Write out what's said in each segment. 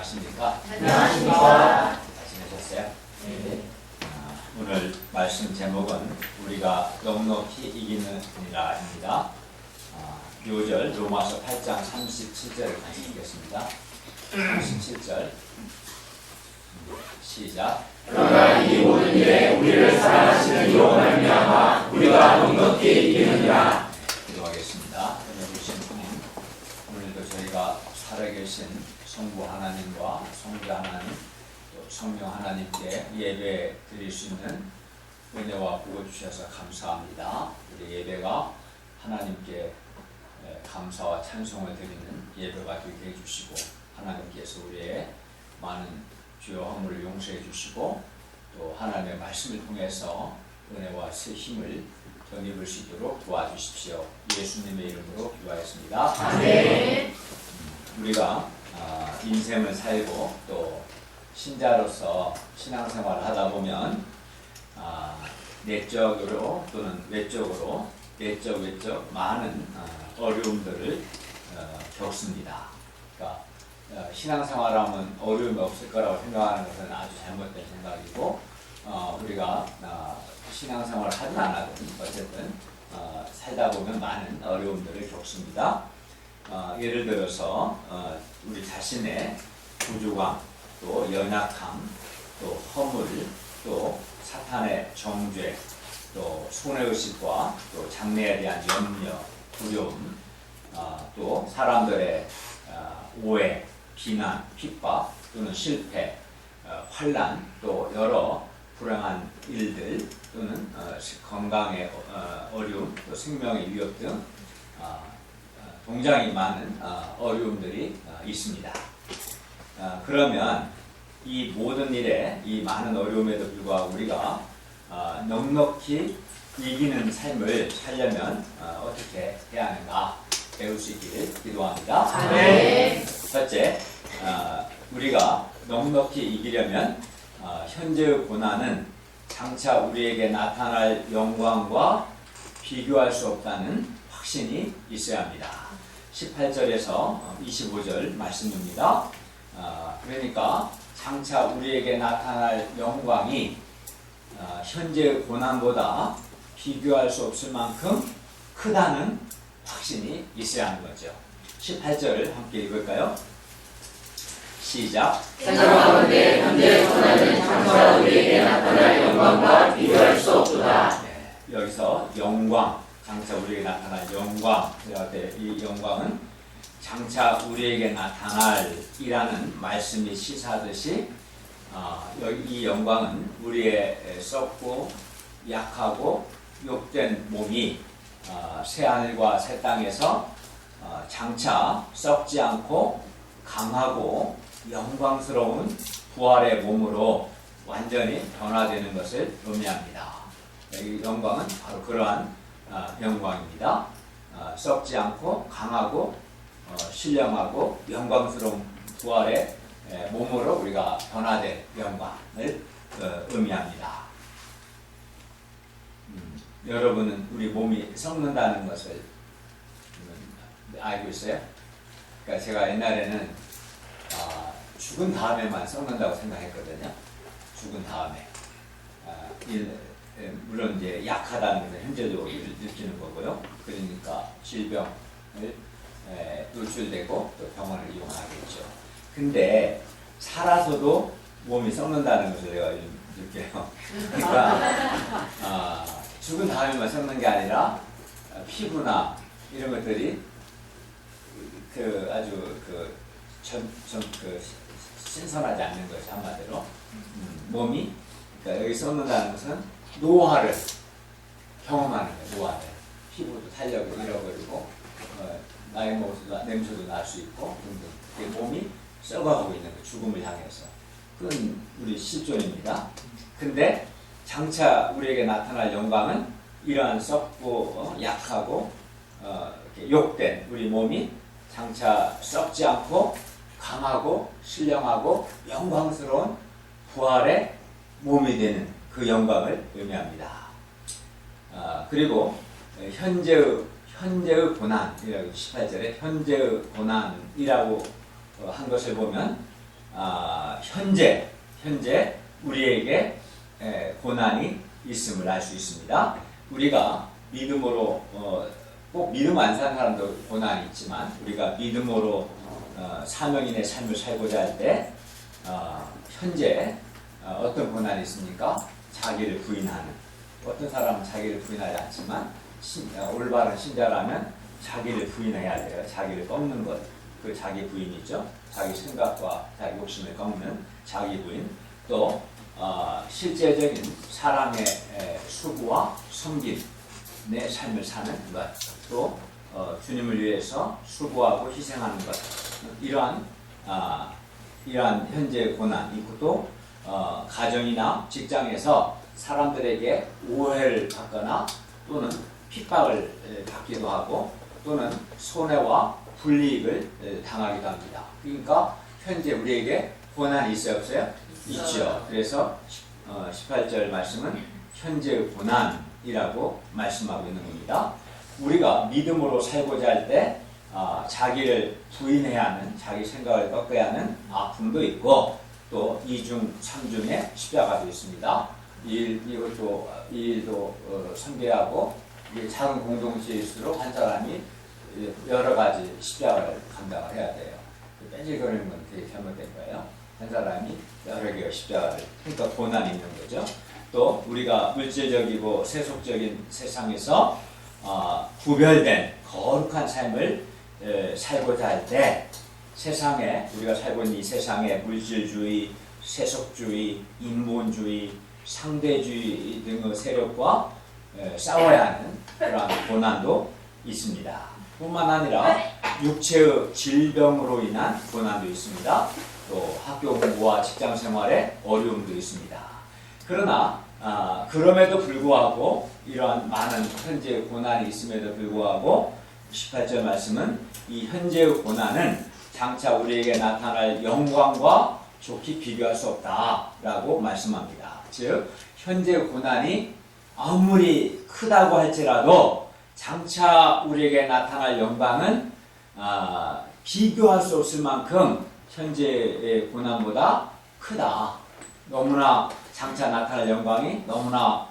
안녕하십니까? 안녕하십니까? 잘 지내셨어요? 네. 오늘 말씀 제목은 우리가 넉넉히 이기는 이라입니다. 6절 로마서 8장 37절을 같이 읽겠습니다. 37절 시작. 그러나 이 모든 일에 우리를 사랑하시는 이로 말미암아 우리가 넉넉히 이기느니라. 기도하겠습니다. 주신 하나님, 오늘도 저희가 살아계신 성부 하나님과 성자 하나님, 또 성령 하나님께 예배 드릴 수 있는 은혜와 복을 주셔서 감사합니다. 우리 예배가 하나님께 감사와 찬송을 드리는 예배가 되게 해주시고, 하나님께서 우리의 많은 주여 허물을 용서해 주시고, 또 하나님의 말씀을 통해서 은혜와 새 힘을 덧입을 수 있도록 도와주십시오. 예수님의 이름으로 기도하였습니다. 아멘. 우리가 인생을 살고 또 신자로서 신앙생활을 하다 보면 내적으로 또는 외적으로 내적 외적 많은 어려움들을 겪습니다. 그러니까 신앙생활하면 어려움이 없을 거라고 생각하는 것은 아주 잘못된 생각이고, 우리가 신앙생활을 하든 안 하든 어쨌든 살다 보면 많은 어려움들을 겪습니다. 예를 들어서 우리 자신의 부족함, 또 연약함, 또 허물, 또 사탄의 정죄, 또 손해의식과 또 장래에 대한 염려, 두려움, 또 사람들의 오해, 비난, 핍박 또는 실패, 환난, 또 여러 불행한 일들 또는 건강의 어려움, 또 생명의 위협 등 굉장히 많은 어려움들이 있습니다. 그러면 이 모든 일에, 이 많은 어려움에도 불구하고 우리가 넉넉히 이기는 삶을 살려면 어떻게 해야 하는가 배울 수 있기를 기도합니다. 네. 첫째, 우리가 넉넉히 이기려면 현재의 고난은 장차 우리에게 나타날 영광과 비교할 수 없다는 확신이 있어야 합니다. 18절에서 25절 말씀입니다. 그러니까 장차 우리에게 나타날 영광이 현재의 고난보다 비교할 수 없을 만큼 크다는 확신이 있어야 하는 거죠. 18절을 함께 읽을까요? 시작. 생각하건대 현재의 고난은 장차 우리에게 나타날 영광과 비교할 수 없도다. 네, 여기서 영광, 장차 우리에게 나타날 영광, 이 영광은 장차 우리에게 나타날이라는 말씀이 시사하듯이 이 영광은 우리의 썩고 약하고 욕된 몸이 새하늘과 새 땅에서 장차 썩지 않고 강하고 영광스러운 부활의 몸으로 완전히 변화되는 것을 의미합니다. 이 영광은 바로 그러한 영광입니다. 썩지 않고 강하고 신령하고 영광스러운 부활의 몸으로 우리가 변화될 영광을 의미합니다. 여러분은 우리 몸이 썩는다는 것을 알고 있어요? 그러니까 제가 옛날에는 죽은 다음에만 썩는다고 생각했거든요. 죽은 다음에. 물론 이제 약하다는 것은 현재적으로 느끼는 거고요. 그러니까 질병을 노출되고 또 병원을 이용하겠죠. 근데 살아서도 몸이 썩는다는 것을 제가 요즘 느껴요. 그러니까 죽은 다음에만 썩는 게 아니라 피부나 이런 것들이 아주 신선하지 않는 것이 한마디로 몸이, 그러니까 여기 썩는다는 것은 노화를 경험하는 거예요. 노화를. 피부도 탄력을 잃어버리고 나이 먹어서 냄새도 날 수 있고 등등. 몸이 썩어가고 있는 거예요. 죽음을 향해서. 그건 우리 실존입니다. 근데 장차 우리에게 나타날 영광은 이러한 썩고 약하고 이렇게 욕된 우리 몸이 장차 썩지 않고 강하고 신령하고 영광스러운 부활의 몸이 되는 그 영광을 의미합니다. 그리고 현재의 고난이라고 18절에 현재의 고난이라고 한 것을 보면 현재 우리에게 고난이 있음을 알 수 있습니다. 우리가 믿음으로 꼭 믿음 안 사는 사람도 고난이 있지만 우리가 믿음으로 사명인의 삶을 살고자 할 때 현재 어떤 고난이 있습니까? 자기를 부인하는. 어떤 사람은 자기를 부인하지 않지만 올바른 신자라면 자기를 부인해야 돼요. 자기를 꺾는 것. 그 자기 부인이죠. 자기 생각과 자기 욕심을 꺾는 자기 부인. 또 실제적인 사람의 수고와 섬김, 내 삶을 사는 것. 또 주님을 위해서 수고하고 희생하는 것. 이러한 현재 고난, 이것도 가정이나 직장에서 사람들에게 오해를 받거나 또는 핍박을 받기도 하고 또는 손해와 불이익을 당하기도 합니다. 그러니까 현재 우리에게 고난이 있어요, 없어요? 있죠. 그래서 18절 말씀은 현재 고난이라고 말씀하고 있는 겁니다. 우리가 믿음으로 살고자 할 때 자기를 부인해야 하는, 자기 생각을 꺾어야 하는 아픔도 있고 또 2중, 3중의 십자가도 있습니다. 이 일도 선배하고 작은 공동체일수록 한 사람이 여러 가지 십자가를 감당을 해야 돼요. 빼질거리는 건 되게 잘못된 거예요. 한 사람이 여러 개의 십자가를, 그러니까 고난이 있는 거죠. 또 우리가 물질적이고 세속적인 세상에서 구별된 거룩한 삶을 살고자 할 때 세상에 우리가 살고 있는 이 세상에 물질주의, 세속주의, 인본주의, 상대주의 등의 세력과 싸워야 하는 그러한 고난도 있습니다. 뿐만 아니라 육체의 질병으로 인한 고난도 있습니다. 또 학교 공부와 직장 생활에 어려움도 있습니다. 그러나 그럼에도 불구하고 이러한 많은 현재의 고난이 있음에도 불구하고 18절 말씀은 이 현재의 고난은 장차 우리에게 나타날 영광과 좋게 비교할 수 없다라고 말씀합니다. 즉 현재의 고난이 아무리 크다고 할지라도 장차 우리에게 나타날 영광은 비교할 수 없을 만큼 현재의 고난보다 크다. 너무나 장차 나타날 영광이 너무나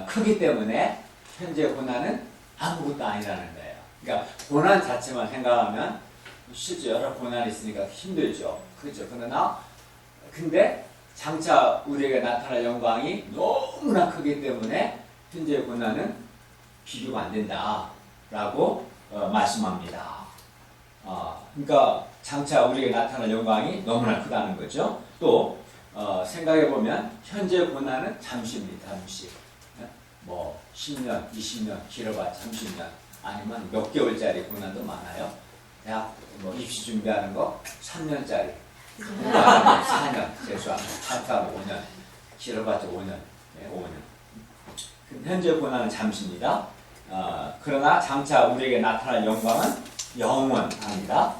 크기 때문에 현재 고난은 아무것도 아니라는 거예요. 그러니까 고난 자체만 생각하면 실제 여러 고난이 있으니까 힘들죠. 그렇죠. 근데 장차 우리에게 나타날 영광이 너무나 크기 때문에 현재의 고난은 비교가 안 된다라고 말씀합니다. 그러니까 장차 우리에게 나타날 영광이 너무나 크다는 거죠. 또 생각해 보면 현재 고난은 잠시입니다. 잠시. 뭐 10년, 20년, 길어봤자 30년 아니면 몇 개월짜리 고난도 많아요. 대학 뭐 입시 준비하는 거 3년짜리, 4년 재수하면 5년, 길어봤자 5년, 5년. 현재 고난은 잠시입니다. 그러나 장차 우리에게 나타날 영광은 영원합니다.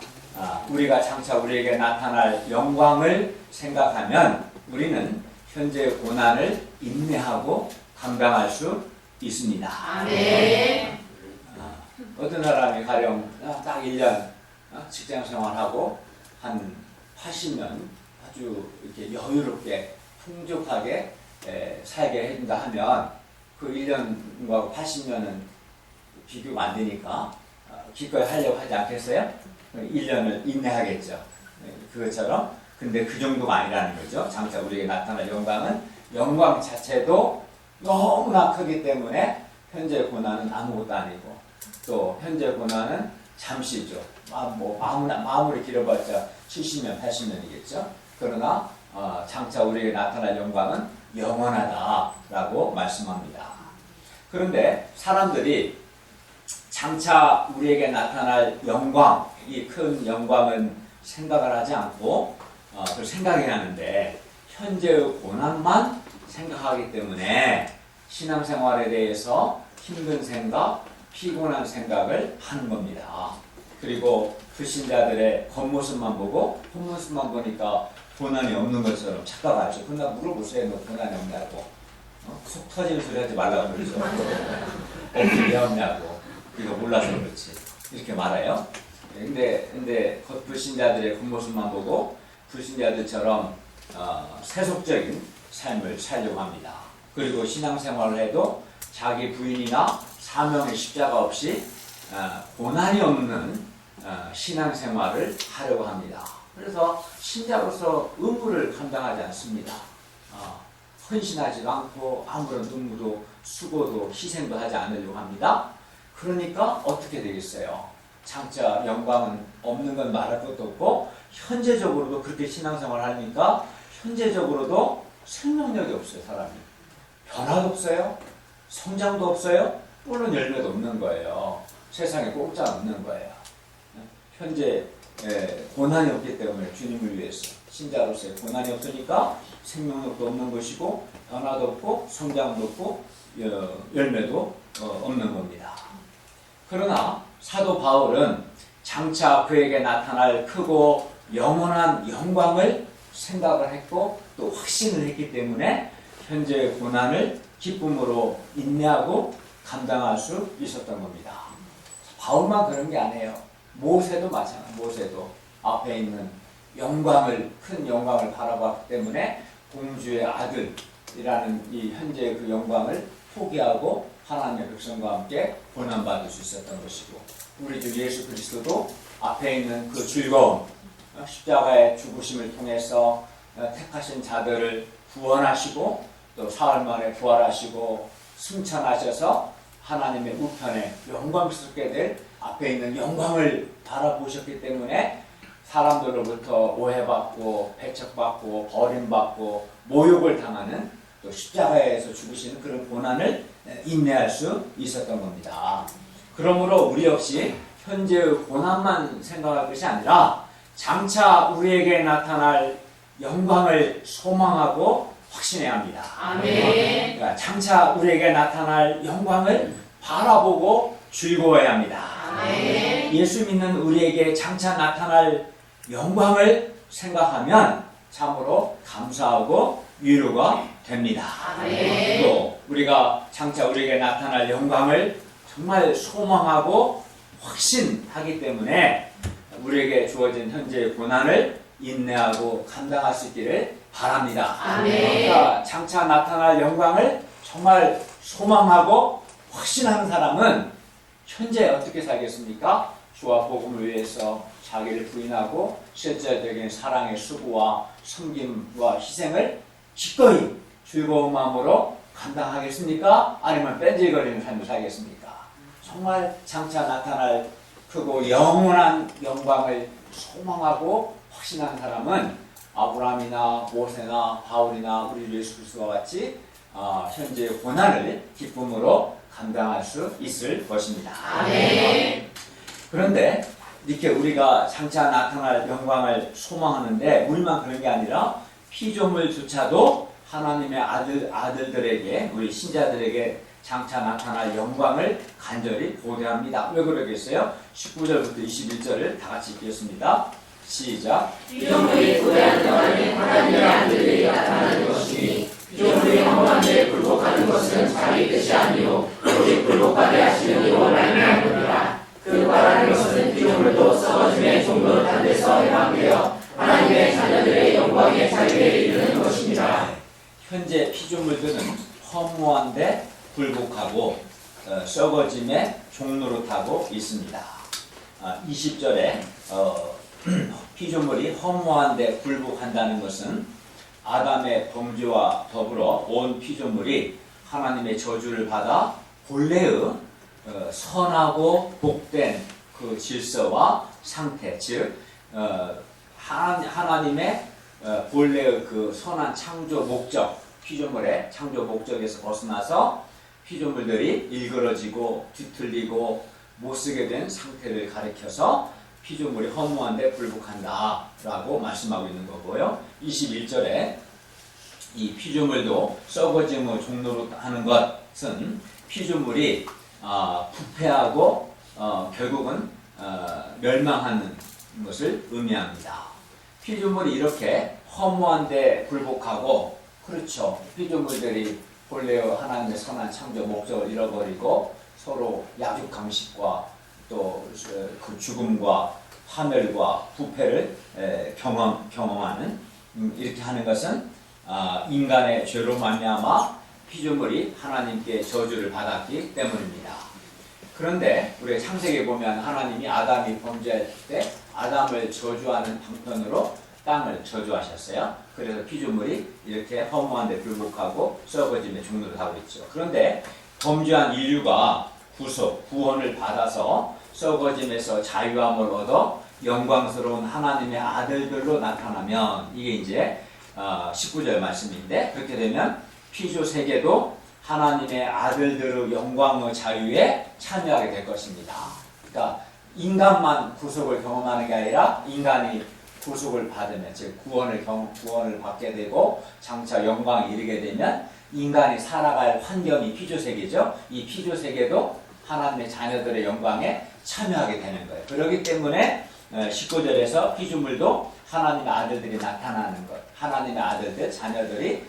우리가 장차 우리에게 나타날 영광을 생각하면 우리는 현재 고난을 인내하고 감당할 수 있습니다. 네. 어떤 사람이 가령 딱 1년 직장 생활하고 한 80년 아주 이렇게 여유롭게 풍족하게 살게 해준다 하면 그 1년과 80년은 비교가 안 되니까 기꺼이 하려고 하지 않겠어요? 1년을 인내하겠죠. 그것처럼. 근데 그 정도가 아니라는 거죠. 장차 우리에게 나타날 영광은 영광 자체도 너무나 크기 때문에 현재 고난은 아무것도 아니고 또 현재 고난은 잠시죠. 마무리 길어봤자 70년, 80년이겠죠. 그러나 장차 우리에게 나타날 영광은 영원하다라고 말씀합니다. 그런데 사람들이 장차 우리에게 나타날 영광, 이 큰 영광은 생각을 하지 않고 그걸 생각해야 하는데 현재의 고난만 생각하기 때문에 신앙생활에 대해서 힘든 생각, 피곤한 생각을 하는 겁니다. 그리고 불신자들의 겉모습만 보고 겉모습만 보니까 고난이 없는 것처럼 착각하죠. 그러나 물어보세요. 너 고난이 없냐고. 속 터지는 소리 하지 말라고 그러죠. 왜 없냐고. 이거 몰라서 그렇지. 이렇게 말해요. 근데 불신자들의 겉모습만 보고 불신자들처럼 세속적인 삶을 살려고 합니다. 그리고 신앙생활을 해도 자기 부인이나 사명의 십자가 없이 고난이 없는 신앙생활을 하려고 합니다. 그래서 신자로서 의무를 감당하지 않습니다. 헌신하지도 않고 아무런 의무도 수고도 희생도 하지 않으려고 합니다. 그러니까 어떻게 되겠어요? 장차 영광은 없는 건 말할 것도 없고 현재적으로도 그렇게 신앙생활을 하니까 현재적으로도 생명력이 없어요. 사람이 변화도 없어요. 성장도 없어요. 물론 열매도 없는 거예요. 세상에 공짜는 없는 거예요. 현재 고난이 없기 때문에 주님을 위해서 신자로서의 고난이 없으니까 생명력도 없는 것이고 변화도 없고 성장도 없고 열매도 없는 겁니다. 그러나 사도 바울은 장차 그에게 나타날 크고 영원한 영광을 생각을 했고 또 확신을 했기 때문에 현재의 고난을 기쁨으로 인내하고 감당할 수 있었던 겁니다. 바울만 그런 게 아니에요. 모세도 마찬가지예요. 모세도 앞에 있는 영광을, 큰 영광을 바라봤기 때문에 공주의 아들이라는 이 현재의 그 영광을 포기하고 하나님의 백성과 함께 고난받을 수 있었던 것이고, 우리 주 예수 그리스도도 앞에 있는 그 즐거움, 십자가의 죽으심을 통해서 택하신 자들을 구원하시고 또 사흘 만에 부활하시고 승천하셔서 하나님의 우편에 영광스럽게 될 앞에 있는 영광을 바라보셨기 때문에 사람들로부터 오해받고 배척받고 버림받고 모욕을 당하는 또 십자가에서 죽으시는 그런 고난을 인내할 수 있었던 겁니다. 그러므로 우리 역시 현재의 고난만 생각할 것이 아니라 장차 우리에게 나타날 영광을 소망하고 확신해야 합니다. 아멘. 그러니까 장차 우리에게 나타날 영광을 바라보고 즐거워해야 합니다. 아멘. 예수 믿는 우리에게 장차 나타날 영광을 생각하면 참으로 감사하고 위로가 됩니다. 아멘. 또 우리가 장차 우리에게 나타날 영광을 정말 소망하고 확신하기 때문에 우리에게 주어진 현재의 고난을 인내하고 감당할 수 있기를 바랍니다. 아멘. 그러니까 장차 나타날 영광을 정말 소망하고 확신하는 사람은 현재 어떻게 살겠습니까? 주와 복음을 위해서 자기를 부인하고 실제적인 사랑의 수고와 섬김과 희생을 기꺼이 즐거운 마음으로 감당하겠습니까? 아니면 뺀질거리는 삶을 살겠습니까? 정말 장차 나타날 크고 영원한 영광을 소망하고 확신한 사람은 아브라함이나 모세나 바울이나 우리 예수 그리스도와 같이 현재의 고난을 기쁨으로 감당할 수 있을 것입니다. 아멘. 그런데 이렇게 우리가 장차 나타날 영광을 소망하는데 우리만 그런 게 아니라 피조물조차도 하나님의 아들들에게 우리 신자들에게 장차 나타날 영광을 간절히 고대합니다. 왜 그러겠어요? 19절부터 21절을 다 같이 읽겠습니다. 시작. 피조물이 고대한 영광이 하나님의 아들들이 나타나는 것이니 피조물이 허무한 데 굴복하는 것은 자기 뜻이 아니요 오직 굴복하게 하시는 이로 말미암으리라. 그 바라는 것은 피조물도 썩어짐의 종로 딴 데서 해방되어 하나님의 자녀들의 영광의 자리에 이르는 것입니다. 현재 피조물들은 허무한데 굴복하고 썩어짐의 종노릇하고 있습니다. 20절에 피조물이 허무한데 굴복한다는 것은 아담의 범죄와 더불어 온 피조물이 하나님의 저주를 받아 본래의 선하고 복된 그 질서와 상태, 즉 하나님의 본래의 그 선한 창조 목적, 피조물의 창조 목적에서 벗어나서 피조물들이 일그러지고 뒤틀리고 못쓰게 된 상태를 가리켜서 피조물이 허무한데 굴복한다 라고 말씀하고 있는 거고요. 21절에 이 피조물도 썩어짐의 종로로 하는 것은 피조물이 부패하고 결국은 멸망하는 것을 의미합니다. 피조물이 이렇게 허무한데 굴복하고, 그렇죠, 피조물들이 본래의 하나님의 선한 창조 목적을 잃어버리고 서로 야죽강식과 또 그 죽음과 파멸과 부패를 경험하는 이렇게 하는 것은 인간의 죄로 말미암아 피조물이 하나님께 저주를 받았기 때문입니다. 그런데 우리 창세기에 보면 하나님이 아담이 범죄할 때 아담을 저주하는 방편으로 땅을 저주하셨어요. 그래서 피조물이 이렇게 허무한 데 굴복하고 썩어짐에 종로를 하고 있죠. 그런데 범죄한 인류가 구원을 받아서 썩어짐에서 자유함을 얻어 영광스러운 하나님의 아들들로 나타나면 이게 이제 19절 말씀인데 그렇게 되면 피조 세계도 하나님의 아들들의 영광의 자유에 참여하게 될 것입니다. 그러니까 인간만 구속을 경험하는 게 아니라 인간이 구속을 받으면 즉 구원을 받게 되고 장차 영광에 이르게 되면 인간이 살아갈 환경이 피조세계죠. 이 피조세계도 하나님의 자녀들의 영광에 참여하게 되는 거예요. 그렇기 때문에 19절에서 피조물도 하나님의 아들들이 나타나는 것, 하나님의 아들들, 자녀들이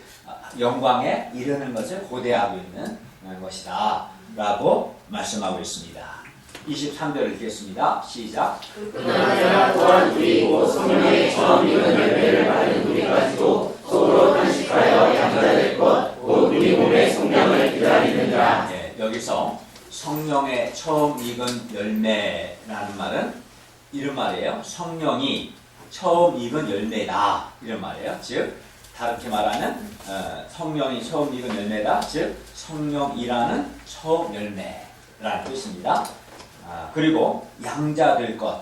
영광에 이르는 것을 고대하고 있는 것이다 라고 말씀하고 있습니다. 23절을 읽겠습니다. 시작. 그러나 또한 우리 곧 성령의 처음 익은 열매를 받은 우리까지도 서로 단식하여 양자될 것 곧 우리 몸의 성령을 기다리느니라. 네, 여기서 성령의 처음 익은 열매라는 말은 이런 말이에요. 성령이 처음 익은 열매다 이런 말이에요. 즉 다르게 말하면 성령이 처음 익은 열매다. 즉 성령이라는 처음 열매라는 뜻입니다. 그리고 양자될 것,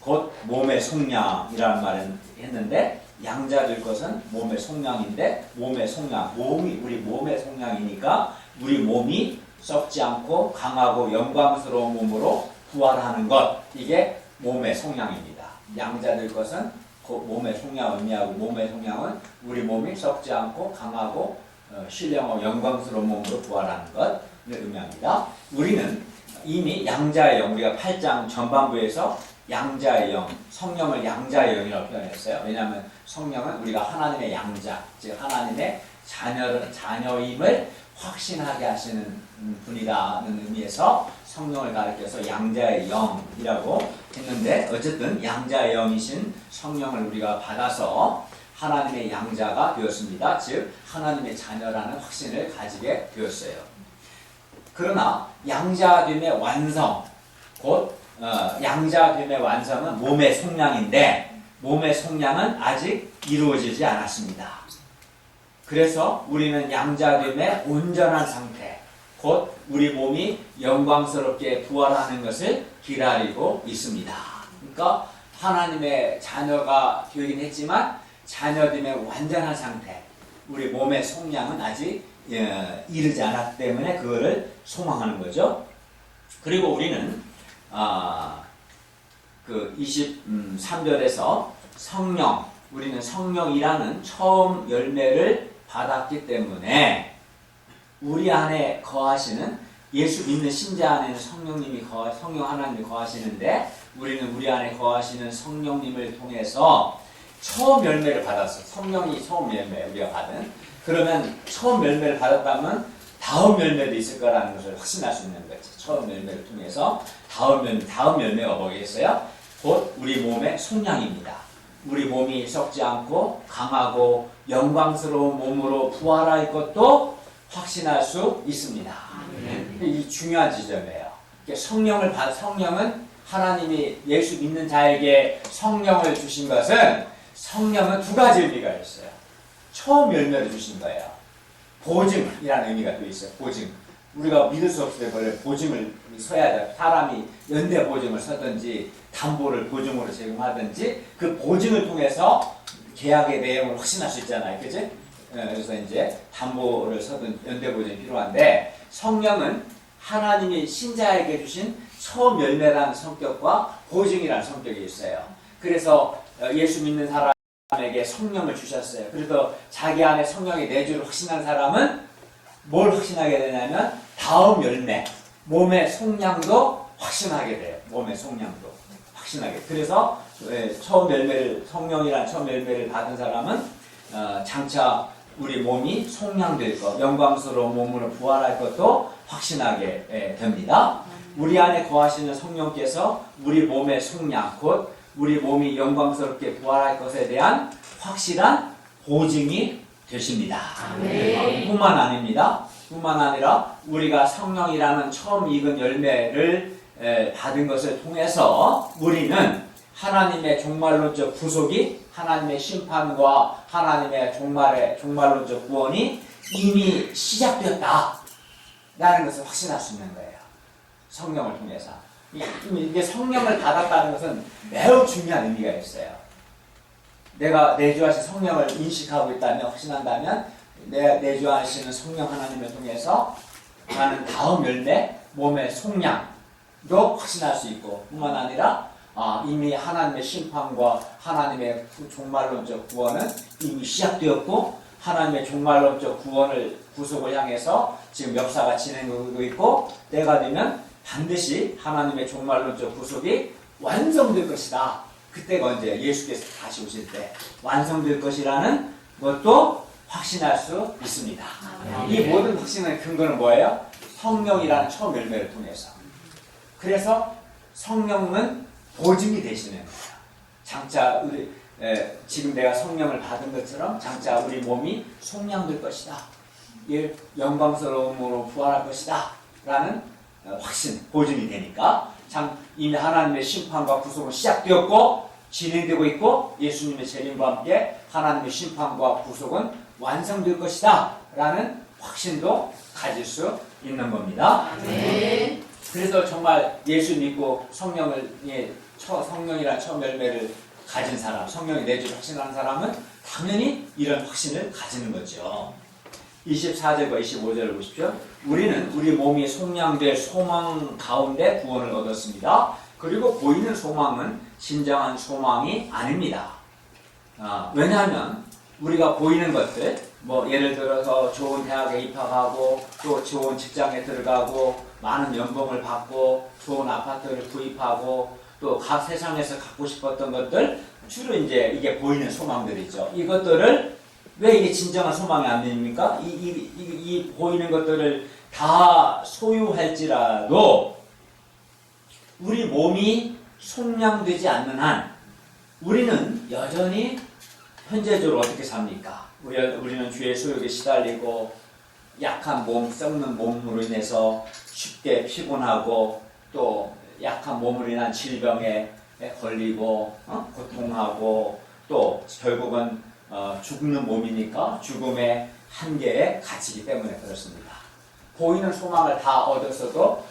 곧 몸의 속량이라는 말을 했는데 양자될 것은 몸의 속량인데 몸의 속량, 우리 몸의 속량이니까 우리 몸이 썩지 않고 강하고 영광스러운 몸으로 부활하는 것, 이게 몸의 속량입니다. 양자될 것은 그 몸의 속량을 의미하고 몸의 속량은 우리 몸이 썩지 않고 강하고 신령하고 영광스러운 몸으로 부활하는 것을 의미합니다. 우리는 이미 양자의 영, 우리가 8장 전반부에서 양자의 영, 성령을 양자의 영이라고 표현했어요. 왜냐하면 성령은 우리가 하나님의 양자, 즉 하나님의 자녀임을 확신하게 하시는 분이라는 의미에서 성령을 가리켜서 양자의 영이라고 했는데 어쨌든 양자의 영이신 성령을 우리가 받아서 하나님의 양자가 되었습니다. 즉 하나님의 자녀라는 확신을 가지게 되었어요. 그러나 양자됨의 완성, 곧 양자됨의 완성은 몸의 속량인데 몸의 속량은 아직 이루어지지 않았습니다. 그래서 우리는 양자됨의 온전한 상태, 곧 우리 몸이 영광스럽게 부활하는 것을 기다리고 있습니다. 그러니까 하나님의 자녀가 되긴 했지만 자녀됨의 완전한 상태, 우리 몸의 속량은 아직 이르지 않았기 때문에 그거를 소망하는 거죠. 그리고 우리는 그 23절에서 우리는 성령이라는 처음 열매를 받았기 때문에 우리 안에 거하시는 예수 믿는 신자 안에는 성령 하나님이 거하시는데 우리는 우리 안에 거하시는 성령님을 통해서 처음 열매를 받았어. 성령이 처음 열매 우리가 받은. 그러면 처음 열매를 받았다면 다음 열매도 있을 거라는 것을 확신할 수 있는 거죠. 처음 열매를 통해서 다음 열매가 뭐겠어요? 곧 우리 몸의 속량입니다. 우리 몸이 썩지 않고 강하고 영광스러운 몸으로 부활할 것도 확신할 수 있습니다. 이 중요한 지점이에요. 성령은 하나님이 예수 믿는 자에게 성령을 주신 것은 성령은 두 가지 의미가 있어요. 처음 열매를 주신 거예요. 보증이라는 의미가 또 있어요. 보증. 우리가 믿을 수 없을 때 보증을 서야 돼요. 사람이 연대 보증을 서든지 담보를 보증으로 제공하든지 그 보증을 통해서 계약의 내용을 확신할 수 있잖아요. 그치? 그래서 이제 담보를 서든 연대 보증이 필요한데 성령은 하나님이 신자에게 주신 처음 열매라는 성격과 보증이라는 성격이 있어요. 그래서 예수 믿는 사람에게 성령을 주셨어요. 그래서 자기 안에 성령의 내주를 확신한 사람은 뭘 확신하게 되냐면 다음 열매, 몸의 속량도 확신하게 돼요. 몸의 속량도 확신하게. 그래서 성령이란 처음 열매를 받은 사람은 장차 우리 몸이 속량될 것, 영광스러운 몸으로 부활할 것도 확신하게 됩니다. 우리 안에 거하시는 성령께서 우리 몸의 속량, 곧 우리 몸이 영광스럽게 부활할 것에 대한 확실한 보증이 되십니다. 뿐만 아닙니다. 뿐만 아니라 우리가 성령이라는 처음 익은 열매를 받은 것을 통해서 우리는 하나님의 종말론적 구속이, 하나님의 심판과 하나님의 종말론적 구원이 이미 시작되었다 라는 것을 확신할 수 있는 거예요. 성령을 통해서. 이게 성령을 받았다는 것은 매우 중요한 의미가 있어요. 내가 내주하신 성령을 인식하고 있다면, 확신한다면 내주하시는 성령 하나님을 통해서 나는 다음 열매, 몸의 속량도 확신할 수 있고, 뿐만 아니라 이미 하나님의 심판과 하나님의 종말론적 구원은 이미 시작되었고, 하나님의 종말론적 구속을 향해서 지금 역사가 진행되고 있고, 때가 되면 반드시 하나님의 종말론적 구속이 완성될 것이다. 그때가 언제? 예수께서 다시 오실 때 완성될 것이라는 것도 확신할 수 있습니다. 이 모든 확신의 근거는 뭐예요? 성령이라는 처음 열매를 통해서. 그래서 성령은 보증이 되시는 거예요. 장차 지금 내가 성령을 받은 것처럼 장차 우리 몸이 속량될 것이다. 영광스러움으로 부활할 것이다. 라는 확신, 보증이 되니까 이미 하나님의 심판과 구속은 시작되었고 진행되고 있고, 예수님의 재림과 함께 하나님의 심판과 구속은 완성될 것이다 라는 확신도 가질 수 있는 겁니다. 네. 그래서 정말 예수 믿고 성령이란 처음 열매를 가진 사람, 성령이 내주 확신하는 사람은 당연히 이런 확신을 가지는 거죠. 24절과 25절을 보십시오. 우리는 우리 몸이 속량될 소망 가운데 구원을 얻었습니다. 그리고 보이는 소망은 진정한 소망이 아닙니다. 왜냐하면 우리가 보이는 것들, 예를 들어서 좋은 대학에 입학하고 또 좋은 직장에 들어가고 많은 연봉을 받고 좋은 아파트를 구입하고 또 각 세상에서 갖고 싶었던 것들, 주로 이제 이게 보이는 소망들이죠. 이것들을 왜 이게 진정한 소망이 안 됩니까? 이 보이는 것들을 다 소유할지라도 우리 몸이 속량되지 않는 한 우리는 여전히 현재적으로 어떻게 삽니까? 우리는 죄의 소욕에 시달리고 약한 몸, 썩는 몸으로 인해서 쉽게 피곤하고 또 약한 몸으로 인한 질병에 걸리고 고통하고 또 결국은 죽는 몸이니까 죽음의 한계에 갇히기 때문에 그렇습니다. 보이는 소망을 다 얻었어도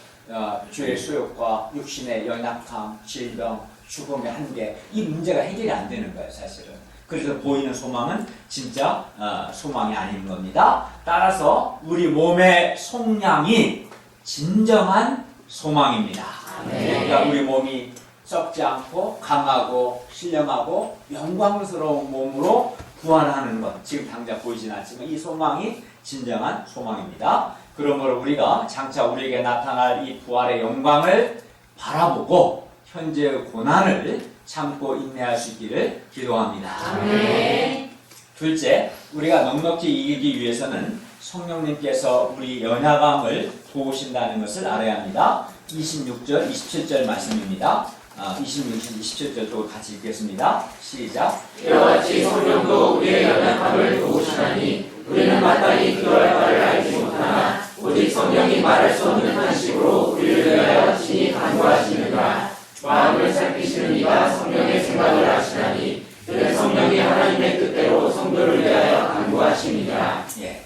죄의 수욕과 육신의 연약함, 질병, 죽음의 한계, 이 문제가 해결이 안 되는 거예요, 사실은. 그래서 보이는 소망은 진짜 소망이 아닌 겁니다. 따라서 우리 몸의 속량이 진정한 소망입니다. 그러니까 우리 몸이 썩지 않고 강하고 신령하고 영광스러운 몸으로 부활하는 것, 지금 당장 보이진 않지만 이 소망이 진정한 소망입니다. 그러므로 우리가 장차 우리에게 나타날 이 부활의 영광을 바라보고 현재의 고난을 참고 인내할 수 있기를 기도합니다. 아멘. 둘째, 우리가 넉넉히 이기기 위해서는 성령님께서 우리 연약함을 도우신다는 것을 알아야 합니다. 26절, 27절 말씀입니다. 26절, 27절 또 같이 읽겠습니다. 시작. 이와 같이 성령도 우리의 연약함을 도우시나니 우리는 마땅히 그럴 바를 알지 못하나 오직 성령이 말할 수 없는 한식으로 우리를 위하여 친히 간구하시느니라. 마음을 살피시는 이가 성령의 생각을 아시나니 그는 성령이 하나님의 뜻대로 성도를 위하여 간구하시니라. 예.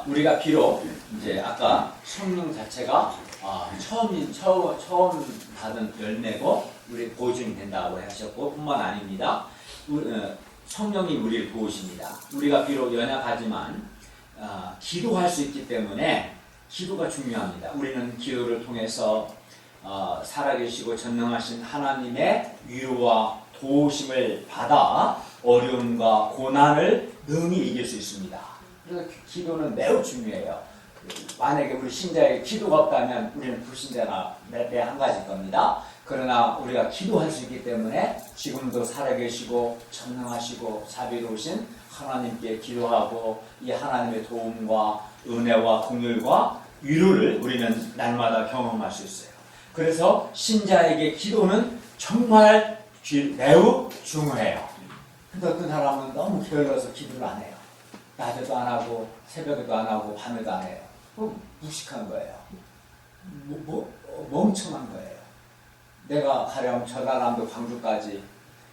우리가 비록 이제 아까 성령 자체가 처음 받은 열매고 우리 보증이 된다고 하셨고 뿐만 아닙니다. 성령이 우리를 도우십니다. 우리가 비록 연약하지만 기도할 수 있기 때문에 기도가 중요합니다. 우리는 기도를 통해서 살아계시고 전능하신 하나님의 위로와 도우심을 받아 어려움과 고난을 능히 이길 수 있습니다. 그래서 기도는 매우 중요해요. 만약에 우리 신자에게 기도가 없다면 우리는 불신자가 매 한 가지일 겁니다. 그러나 우리가 기도할 수 있기 때문에 지금도 살아계시고 전능하시고 자비로우신 하나님께 기도하고 이 하나님의 도움과 은혜와 긍휼과 위로를 우리는 날마다 경험할 수 있어요. 그래서 신자에게 기도는 정말 매우 중요해요. 근데 어떤 사람은 너무 게을러서 기도를 안 해요. 낮에도 안 하고 새벽에도 안 하고 밤에도 안 해요. 무식한 거예요. 멍청한 거예요. 내가 가령 전라남도 광주까지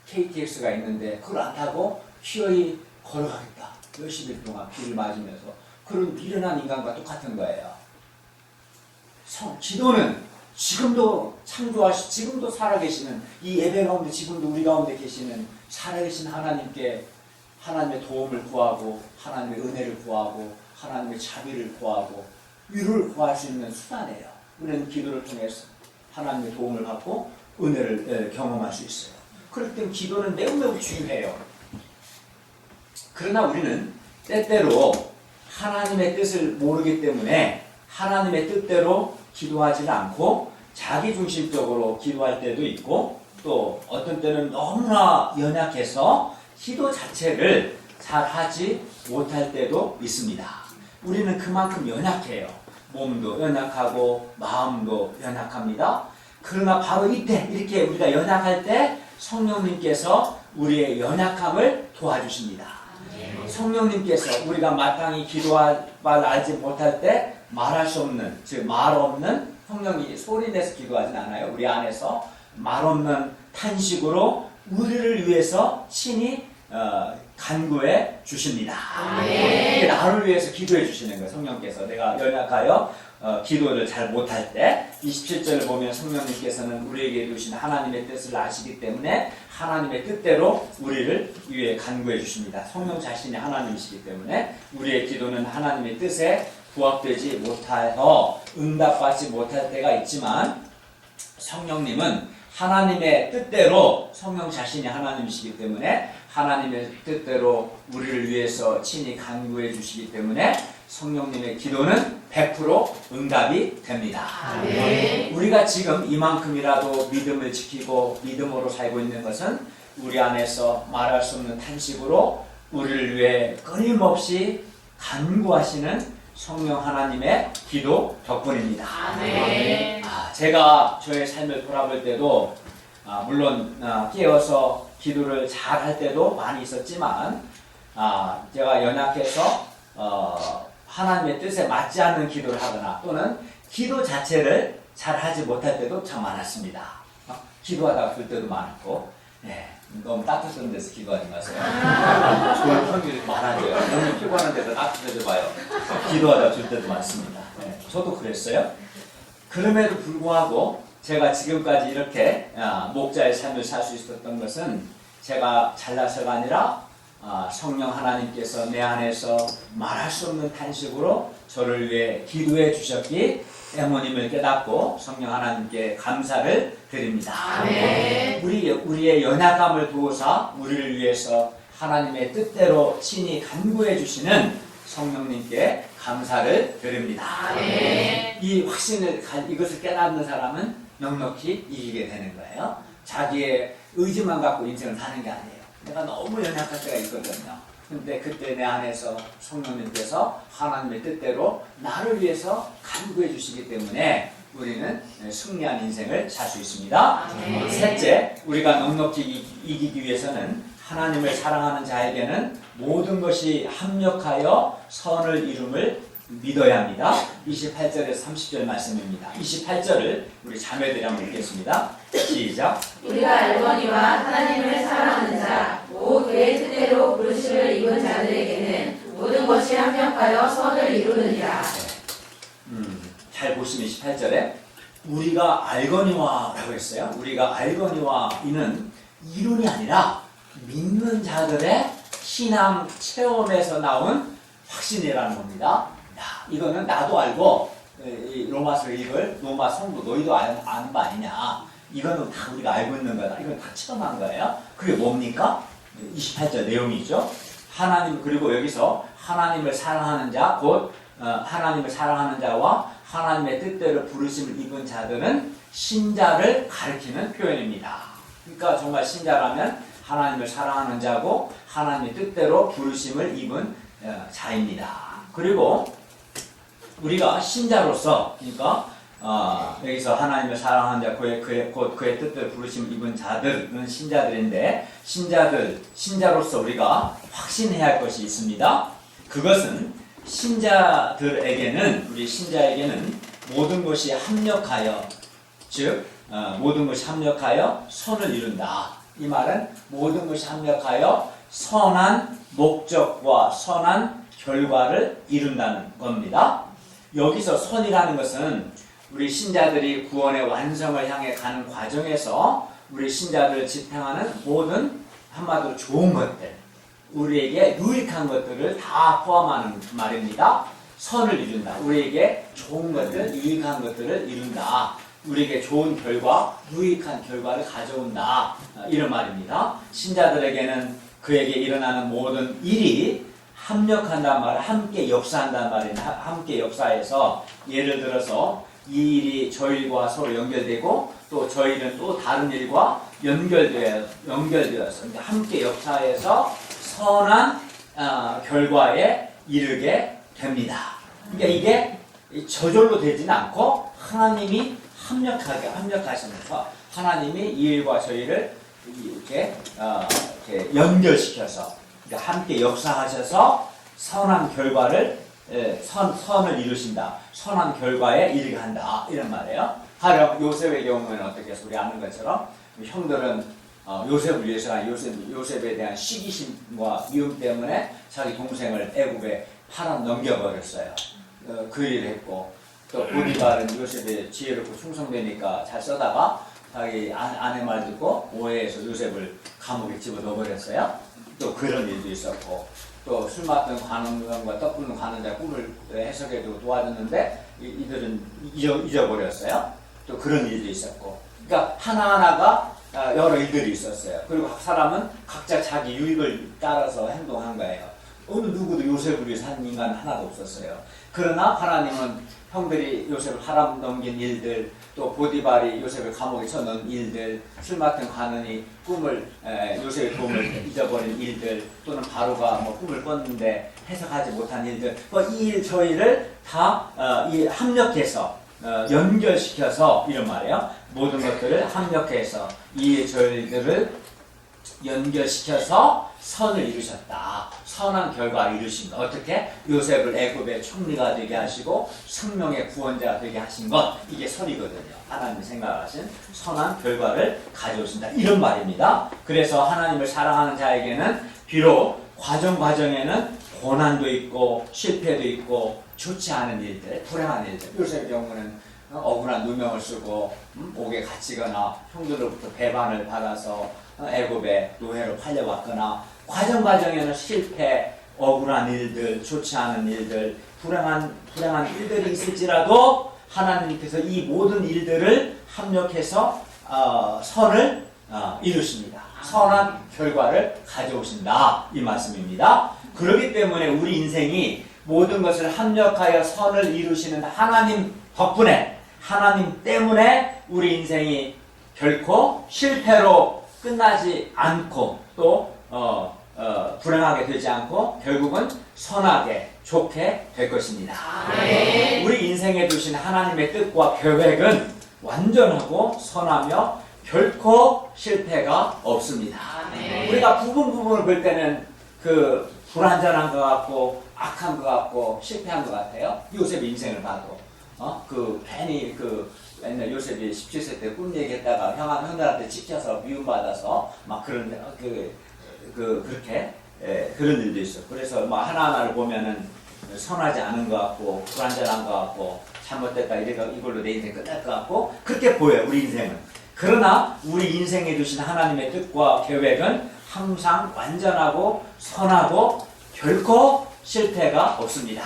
KTX가 있는데 그걸 안 타고 기어이 걸어가겠다. 몇십 일 동안 비를 맞으면서 그런 미련한 인간과 똑같은 거예요. 기도는 지금도 지금도 살아계시는 이 예배 가운데 지금도 우리 가운데 계시는 살아계신 하나님께 하나님의 도움을 구하고 하나님의 은혜를 구하고 하나님의 자비를 구하고 위로를 구할 수 있는 수단이에요. 우리는 기도를 통해서 하나님의 도움을 받고 은혜를 경험할 수 있어요. 그럴 땐 기도는 매우 중요해요. 그러나 우리는 때때로 하나님의 뜻을 모르기 때문에 하나님의 뜻대로 기도하지는 않고 자기중심적으로 기도할 때도 있고 또 어떤 때는 너무나 연약해서 기도 자체를 잘 하지 못할 때도 있습니다. 우리는 그만큼 연약해요. 몸도 연약하고 마음도 연약합니다. 그러나 바로 이때 이렇게 우리가 연약할 때 성령님께서 우리의 연약함을 도와주십니다. 성령님께서 우리가 마땅히 기도할 말 알지 못할 때 말할 수 없는, 즉 말 없는, 성령이 소리내서 기도하진 않아요. 우리 안에서 말 없는 탄식으로 우리를 위해서 친히 간구해 주십니다. 나를 위해서 기도해 주시는 거예요. 성령께서 내가 연약하여 기도를 잘 못할 때 27절을 보면 성령님께서는 우리에게 주신 하나님의 뜻을 아시기 때문에 하나님의 뜻대로 우리를 위해 간구해 주십니다. 성령 자신이 하나님이시기 때문에 우리의 기도는 하나님의 뜻에 부합되지 못하여 응답받지 못할 때가 있지만 성령님은 하나님의 뜻대로 성령 자신이 하나님이시기 때문에 하나님의 뜻대로 우리를 위해서 친히 간구해 주시기 때문에 성령님의 기도는 100% 응답이 됩니다. 우리가 지금 이만큼이라도 믿음을 지키고 믿음으로 살고 있는 것은 우리 안에서 말할 수 없는 탄식으로 우리를 위해 끊임없이 간구하시는 성령 하나님의 기도 덕분입니다. 제가 저의 삶을 돌아볼 때도 물론 깨어서 기도를 잘 할 때도 많이 있었지만 제가 연약해서 하나님의 뜻에 맞지 않는 기도를 하거나 또는 기도 자체를 잘 하지 못할 때도 참 많았습니다. 기도하다가 줄 때도 많았고 너무 따뜻한 데서 기도하지 마세요. 좋은 편이 많아져요. 너무 피곤한 데서 따뜻해져 봐요. 기도하다가 줄 때도 많습니다. 저도 그랬어요. 그럼에도 불구하고 제가 지금까지 이렇게 목자의 삶을 살 수 있었던 것은 제가 잘나서가 아니라 성령 하나님께서 내 안에서 말할 수 없는 탄식으로 저를 위해 기도해 주셨기 때문임을 깨닫고 성령 하나님께 감사를 드립니다. 우리의 연약함을 도우사 우리를 위해서 하나님의 뜻대로 친히 간구해 주시는 성령님께 감사를 드립니다. 이 확신을 이것을 깨닫는 사람은 넉넉히 이기게 되는 거예요. 자기의 의지만 갖고 인생을 사는 게 아니에요. 내가 너무 연약할 때가 있거든요. 근데 그때 내 안에서 성령님께서 하나님의 뜻대로 나를 위해서 간구해 주시기 때문에 우리는 승리한 인생을 살 수 있습니다. 셋째, 우리가 넉넉히 이기기 위해서는 하나님을 사랑하는 자에게는 모든 것이 합력하여 선을 이룸을 믿어야 합니다. 28절에서 30절 말씀입니다. 28절을 우리 자매들이 한번 읽겠습니다. 시작. 우리가 알거니와 하나님을 사랑하는 자, 오 그의 뜻대로 부르심을 입은 자들에게는 모든 것이 합력하여 선을 이루느니라. 잘 보시면 28절에 우리가 알거니와 라고 했어요. 우리가 알거니와 이는 이론이 아니라 믿는 자들의 신앙 체험에서 나온 확신이라는 겁니다. 이거는 나도 알고 로마서 읽을 로마 성도 너희도 아는 거 아니냐. 이거는 다 우리가 알고 있는 거다. 이건 다 체험한 거예요. 그게 뭡니까? 28절 내용이죠. 하나님 그리고 여기서 하나님을 사랑하는 자, 곧 하나님을 사랑하는 자와 하나님의 뜻대로 부르심을 입은 자들은 신자를 가리키는 표현입니다. 그러니까 정말 신자라면 하나님을 사랑하는 자고 하나님의 뜻대로 부르심을 입은 자입니다. 그리고 우리가 신자로서, 그러니까 여기서 하나님을 사랑하는 자, 곧 그의 뜻대로 부르심 입은 자들은 신자들인데, 신자로서 우리가 확신해야 할 것이 있습니다. 그것은 우리 신자에게는 모든 것이 합력하여, 즉 모든 것이 합력하여 선을 이룬다. 이 말은 모든 것이 합력하여 선한 목적과 선한 결과를 이룬다는 겁니다. 여기서 선이라는 것은 우리 신자들이 구원의 완성을 향해 가는 과정에서 우리 신자들을 지탱하는 모든 한마디로 좋은 것들, 우리에게 유익한 것들을 다 포함하는 말입니다. 선을 이룬다. 우리에게 좋은 것들, 유익한 것들을 이룬다. 우리에게 좋은 결과, 유익한 결과를 가져온다. 이런 말입니다. 신자들에게는 그에게 일어나는 모든 일이 합력한다는 말, 함께 역사한다는 말입니다. 함께 역사해서 예를 들어서 이 일이 저희와 서로 연결되고 또 저희는 또 다른 일과 연결되어서 함께 역사해서 선한 결과에 이르게 됩니다. 그러니까 이게 저절로 되지는 않고 하나님이 합력하시면서 하나님이 이 일과 저희를 이렇게 연결시켜서 함께 역사하셔서 선한 결과를 선을 이루신다. 선한 결과에 이르게 한다. 이런 말이에요. 가령 요셉의 경우에는 어떻게 해서 우리 아는 것처럼 형들은 요셉을 위해서 요셉에 대한 시기심과 미움 때문에 자기 동생을 애굽에 팔아 넘겨버렸어요. 그 일을 했고 또 보디발은 요셉의 지혜롭고 충성되니까 잘 써다가 자기 아내 말 듣고 오해해서 요셉을 감옥에 집어넣어버렸어요. 또 그런 일도 있었고 또 술 맡은 관원과 떡 굽는 관원자 꿈을 해석해도 도와줬는데 이들은 잊어버렸어요. 또 그런 일도 있었고 그러니까 하나하나가 여러 일들이 있었어요. 그리고 각 사람은 각자 자기 유익을 따라서 행동한 거예요. 어느 누구도 요셉을 위해서 한 인간 하나도 없었어요. 그러나 하나님은 형들이 요셉을 팔아 넘긴 일들, 또 보디발이 요셉을 감옥에 쳐넣은 일들, 술 맡은 관원이 요셉의 꿈을 잊어버린 일들, 또는 바로가 꿈을 꿨는데 해석하지 못한 일들, 이 일 저 일을 다 합력해서 연결시켜서 이런 말이에요. 모든 것들을 합력해서 이 일 저 일들을 연결시켜서 선을 이루셨다. 선한 결과를 이루신 것. 어떻게? 요셉을 애굽의 총리가 되게 하시고 생명의 구원자가 되게 하신 것. 이게 선이거든요. 하나님이 생각하신 선한 결과를 가져오신다. 이런 말입니다. 그래서 하나님을 사랑하는 자에게는 비록 과정에는 고난도 있고 실패도 있고 좋지 않은 일들, 불행한 일들. 요셉의 경우는 억울한 누명을 쓰고 옥에 갇히거나 형들로부터 배반을 받아서 애굽의 노예로 팔려왔거나 과정에는 실패, 억울한 일들, 좋지 않은 일들, 불행한 일들이 있을지라도 하나님께서 이 모든 일들을 합력해서 선을 이루십니다. 선한 결과를 가져오신다. 이 말씀입니다. 그렇기 때문에 우리 인생이 모든 것을 합력하여 선을 이루시는 하나님 덕분에 하나님 때문에 우리 인생이 결코 실패로 끝나지 않고 또 불행하게 되지 않고 결국은 선하게 좋게 될 것입니다. 우리 인생에 두신 하나님의 뜻과 계획은 완전하고 선하며 결코 실패가 없습니다. 우리가 부분을 볼 때는 그 불완전한 것 같고 악한 것 같고 실패한 것 같아요. 요셉의 인생을 봐도 괜히 옛날 요셉이 17세 때 꿈 얘기했다가 형들한테 찍혀서 미움받아서 막 그렇게 그런 일도 있어. 그래서 하나하나를 보면은 선하지 않은 것 같고 불완전한 것 같고 잘못됐다 이걸로 내 인생 끝날 것 같고 그렇게 보여요. 우리 인생은. 그러나 우리 인생에 두신 하나님의 뜻과 계획은 항상 완전하고 선하고 결코 실패가 없습니다.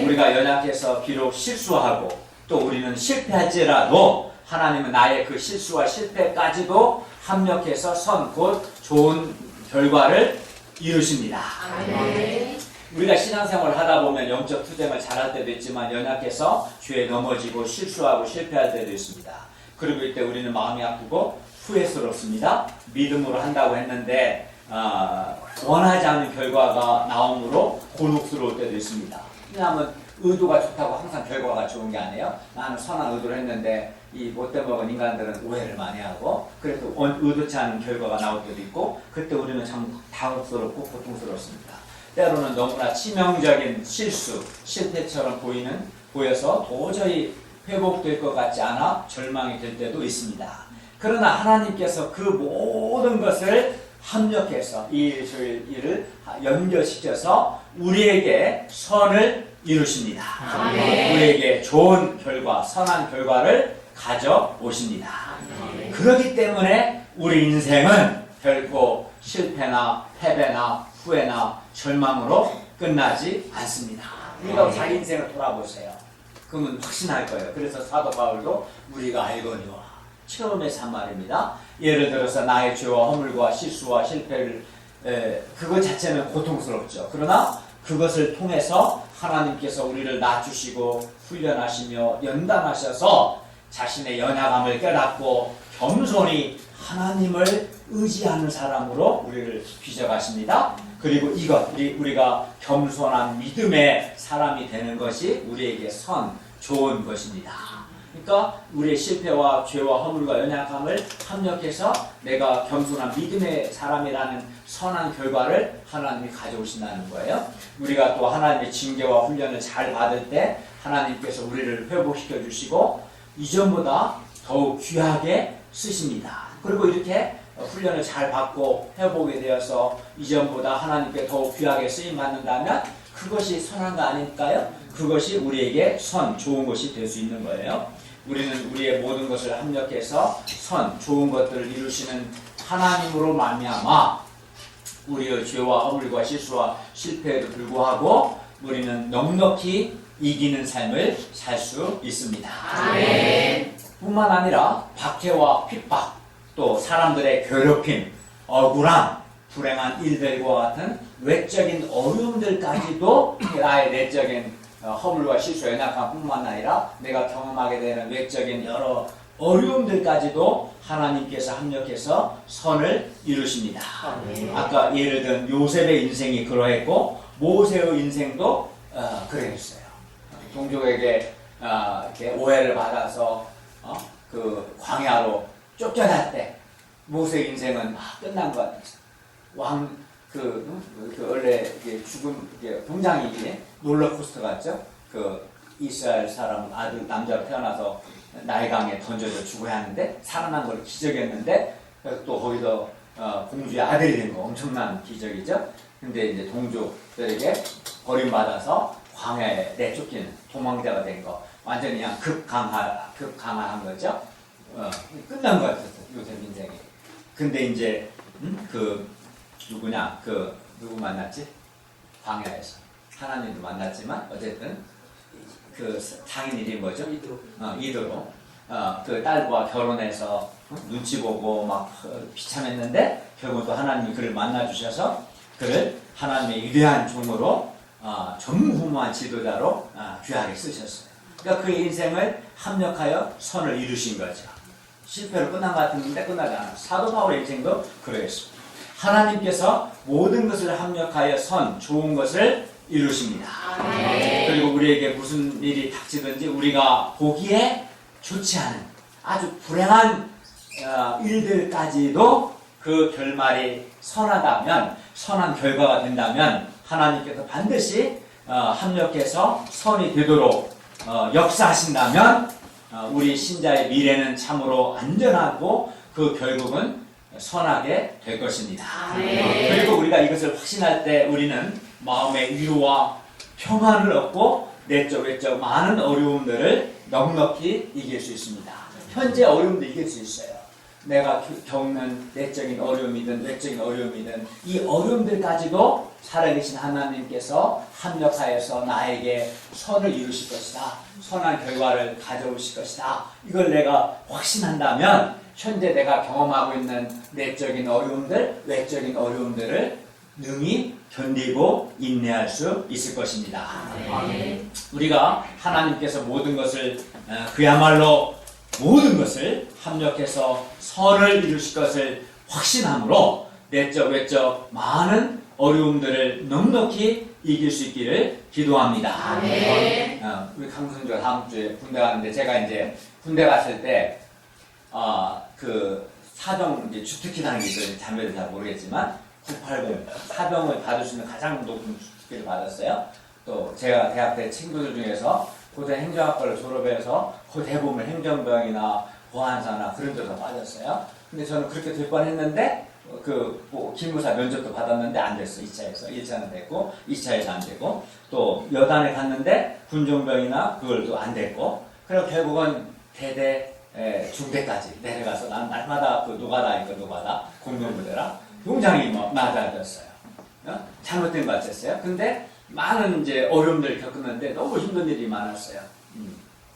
우리가 연약해서 비록 실수하고 또 우리는 실패할지라도 하나님은 나의 그 실수와 실패까지도 합력해서 곧 좋은 결과를 이루십니다. 우리가 신앙생활을 하다 보면 영적 투쟁을 잘할 때도 있지만 연약해서 죄에 넘어지고 실수하고 실패할 때도 있습니다. 그리고 이때 우리는 마음이 아프고 후회스럽습니다. 믿음으로 한다고 했는데 원하지 않는 결과가 나오므로 곤혹스러울 때도 있습니다. 왜냐하면 의도가 좋다고 항상 결과가 좋은 게 아니에요. 나는 선한 의도를 했는데 이 못돼 먹은 인간들은 오해를 많이 하고 그래도 의도치 않은 결과가 나올 때도 있고 그때 우리는 참 당혹스럽고 고통스럽습니다. 때로는 너무나 치명적인 실패처럼 보여서 도저히 회복될 것 같지 않아 절망이 될 때도 있습니다. 그러나 하나님께서 그 모든 것을 합력해서 이 일을 연결시켜서 우리에게 선을 이루십니다. 아멘. 우리에게 좋은 결과, 선한 결과를 가져오십니다. 아멘. 그렇기 때문에 우리 인생은 결코 실패나 패배나 후회나 절망으로 끝나지 않습니다. 우리가 자기 인생을 돌아보세요. 그러면 확신할 거예요. 그래서 사도 바울도 우리가 알거니와 처음에서 한 말입니다. 예를 들어서 나의 죄와 허물과 실수와 실패를 그것 자체는 고통스럽죠. 그러나 그것을 통해서 하나님께서 우리를 낮추시고 훈련하시며 연단하셔서 자신의 연약함을 깨닫고 겸손히 하나님을 의지하는 사람으로 우리를 빚어가십니다. 그리고 우리가 겸손한 믿음의 사람이 되는 것이 우리에게 좋은 것입니다. 그러니까 우리의 실패와 죄와 허물과 연약함을 합력해서 내가 겸손한 믿음의 사람이라는 선한 결과를 하나님이 가져오신다는 거예요. 우리가 또 하나님의 징계와 훈련을 잘 받을 때 하나님께서 우리를 회복시켜 주시고 이전보다 더욱 귀하게 쓰십니다. 그리고 이렇게 훈련을 잘 받고 회복이 되어서 이전보다 하나님께 더욱 귀하게 쓰임받는다면 그것이 선한 거 아닐까요? 그것이 우리에게 좋은 것이 될 수 있는 거예요. 우리는 우리의 모든 것을 합력해서 좋은 것들을 이루시는 하나님으로 말미암아 우리의 죄와 허물과 실수와 실패에도 불구하고 우리는 넉넉히 이기는 삶을 살 수 있습니다. 아멘. 뿐만 아니라 박해와 핍박, 또 사람들의 괴롭힘, 억울함, 불행한 일들과 같은 외적인 어려움들까지도 나의 내적인 허물과 실수, 연약함뿐만 아니라 내가 경험하게 되는 외적인 여러 어려움들까지도 하나님께서 합력해서 선을 이루십니다. 아까 예를 든 요셉의 인생이 그러했고 모세의 인생도 그랬어요. 동족에게 이렇게 오해를 받아서 그 광야로 쫓겨날 때 모세의 인생은 끝난 것 같아요. 원래 죽음 동장이기 롤러코스터 같죠? 그 이스라엘 사람 아들 남자로 태어나서 나일강에 던져져 죽어야 하는데 살아난 걸 기적이었는데 또 거기서 공주의 아들이 된 거 엄청난 기적이죠. 근데 이제 동족들에게 버림받아서 광야에 내쫓기는 도망자가 된 거 완전히 그냥 급강한 거죠. 끝난 것 같았어 요셉 인생이. 근데 이제 누구 만났지? 광야에서 하나님도 만났지만 어쨌든 그 장인일이 뭐죠? 이도로 그 딸과 결혼해서 눈치 보고 막 비참했는데 결국 또 하나님이 그를 만나 주셔서 그를 하나님의 위대한 종으로 전무후무한 지도자로 귀하게 쓰셨어요. 그러니까 그의 인생을 합력하여 선을 이루신 거죠. 실패로 끝난 것 같은데 끝나지 않았어요. 사도 바울의 인생도 그랬습니다. 하나님께서 모든 것을 합력하여 좋은 것을 이루십니다. 아멘. 그리고 우리에게 무슨 일이 닥치든지 우리가 보기에 좋지 않은 아주 불행한 일들까지도 그 결말이 선하다면 선한 결과가 된다면 하나님께서 반드시 합력해서 선이 되도록 역사하신다면 우리 신자의 미래는 참으로 안전하고 그 결국은 선하게 될 것입니다. 아멘. 그리고 우리가 이것을 확신할 때 우리는 마음의 위로와 평안을 얻고 내적 외적 많은 어려움들을 넉넉히 이길 수 있습니다. 현재 어려움도 이길 수 있어요. 내가 겪는 내적인 어려움이든 외적인 어려움이든 이 어려움들까지도 살아계신 하나님께서 합력하여서 나에게 선을 이루실 것이다. 선한 결과를 가져오실 것이다. 이걸 내가 확신한다면 현재 내가 경험하고 있는 내적인 어려움들, 외적인 어려움들을 능히 견디고 인내할 수 있을 것입니다. 아멘. 우리가 하나님께서 모든 것을 그야말로 모든 것을 합력해서 선을 이루실 것을 확신함으로 내적 외적 많은 어려움들을 넉넉히 이길 수 있기를 기도합니다. 우리 강승주가 다음 주에 군대 가는데 제가 이제 군대 갔을 때 그 사병 이제 주특기라는 게 있어요. 자매들 잘 모르겠지만 980 사병을 받을 수 있는 가장 높은 주특기를 받았어요. 또 제가 대학 때 친구들 중에서 고대 행정학과를 졸업해서 거의 대부분 행정병이나 보안사나 그런 데서 빠졌어요. 근데 저는 그렇게 될 뻔했는데 뭐 기무사 면접도 받았는데 안 됐어. 2차에서 1차는 됐고 2차에서 안 되고 또 여단에 갔는데 군종병이나 그걸도 안 됐고 그리고 결국은 대대 중대까지 내려가서 난 날마다 그 노가다 공동부대라 굉장히 낮아졌어요. 잘못된 것 같았어요. 근데 많은 이제 어려움들을 겪었는데 너무 힘든 일이 많았어요.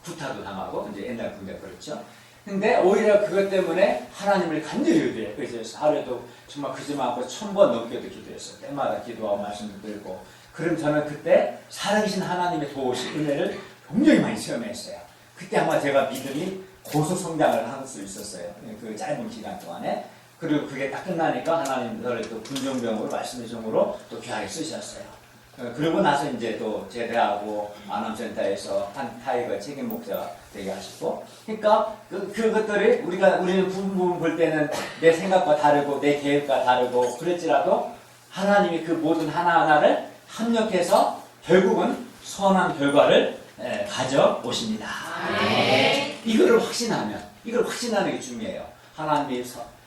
구타도 당하고 이제 옛날 군대 그렇죠. 근데 오히려 그것 때문에 하나님을 간절히 의지해서 하루에도 정말 그지 않고 1000번 넘게도 기도했어요. 때마다 기도하고 말씀도 드리고. 그럼 저는 그때 살아계신 하나님의 도우신 은혜를 굉장히 많이 체험했어요. 그때 아마 제가 믿음이 고속 성장을 할 수 있었어요. 그 짧은 기간 동안에. 그리고 그게 딱 끝나니까 하나님 저를 또 군종병으로 말씀의 종으로 또 귀하게 쓰셨어요. 그러고 나서 이제 또 제대하고 안암센터에서 한 타이거 책임 목사가 되게 하시고, 그러니까 그것들이 우리는 부분 볼 때는 내 생각과 다르고 내 계획과 다르고 그랬지라도 하나님이 그 모든 하나하나를 합력해서 결국은 선한 결과를 가져오십니다. 이거를 확신하는 게 중요해요. 하나님이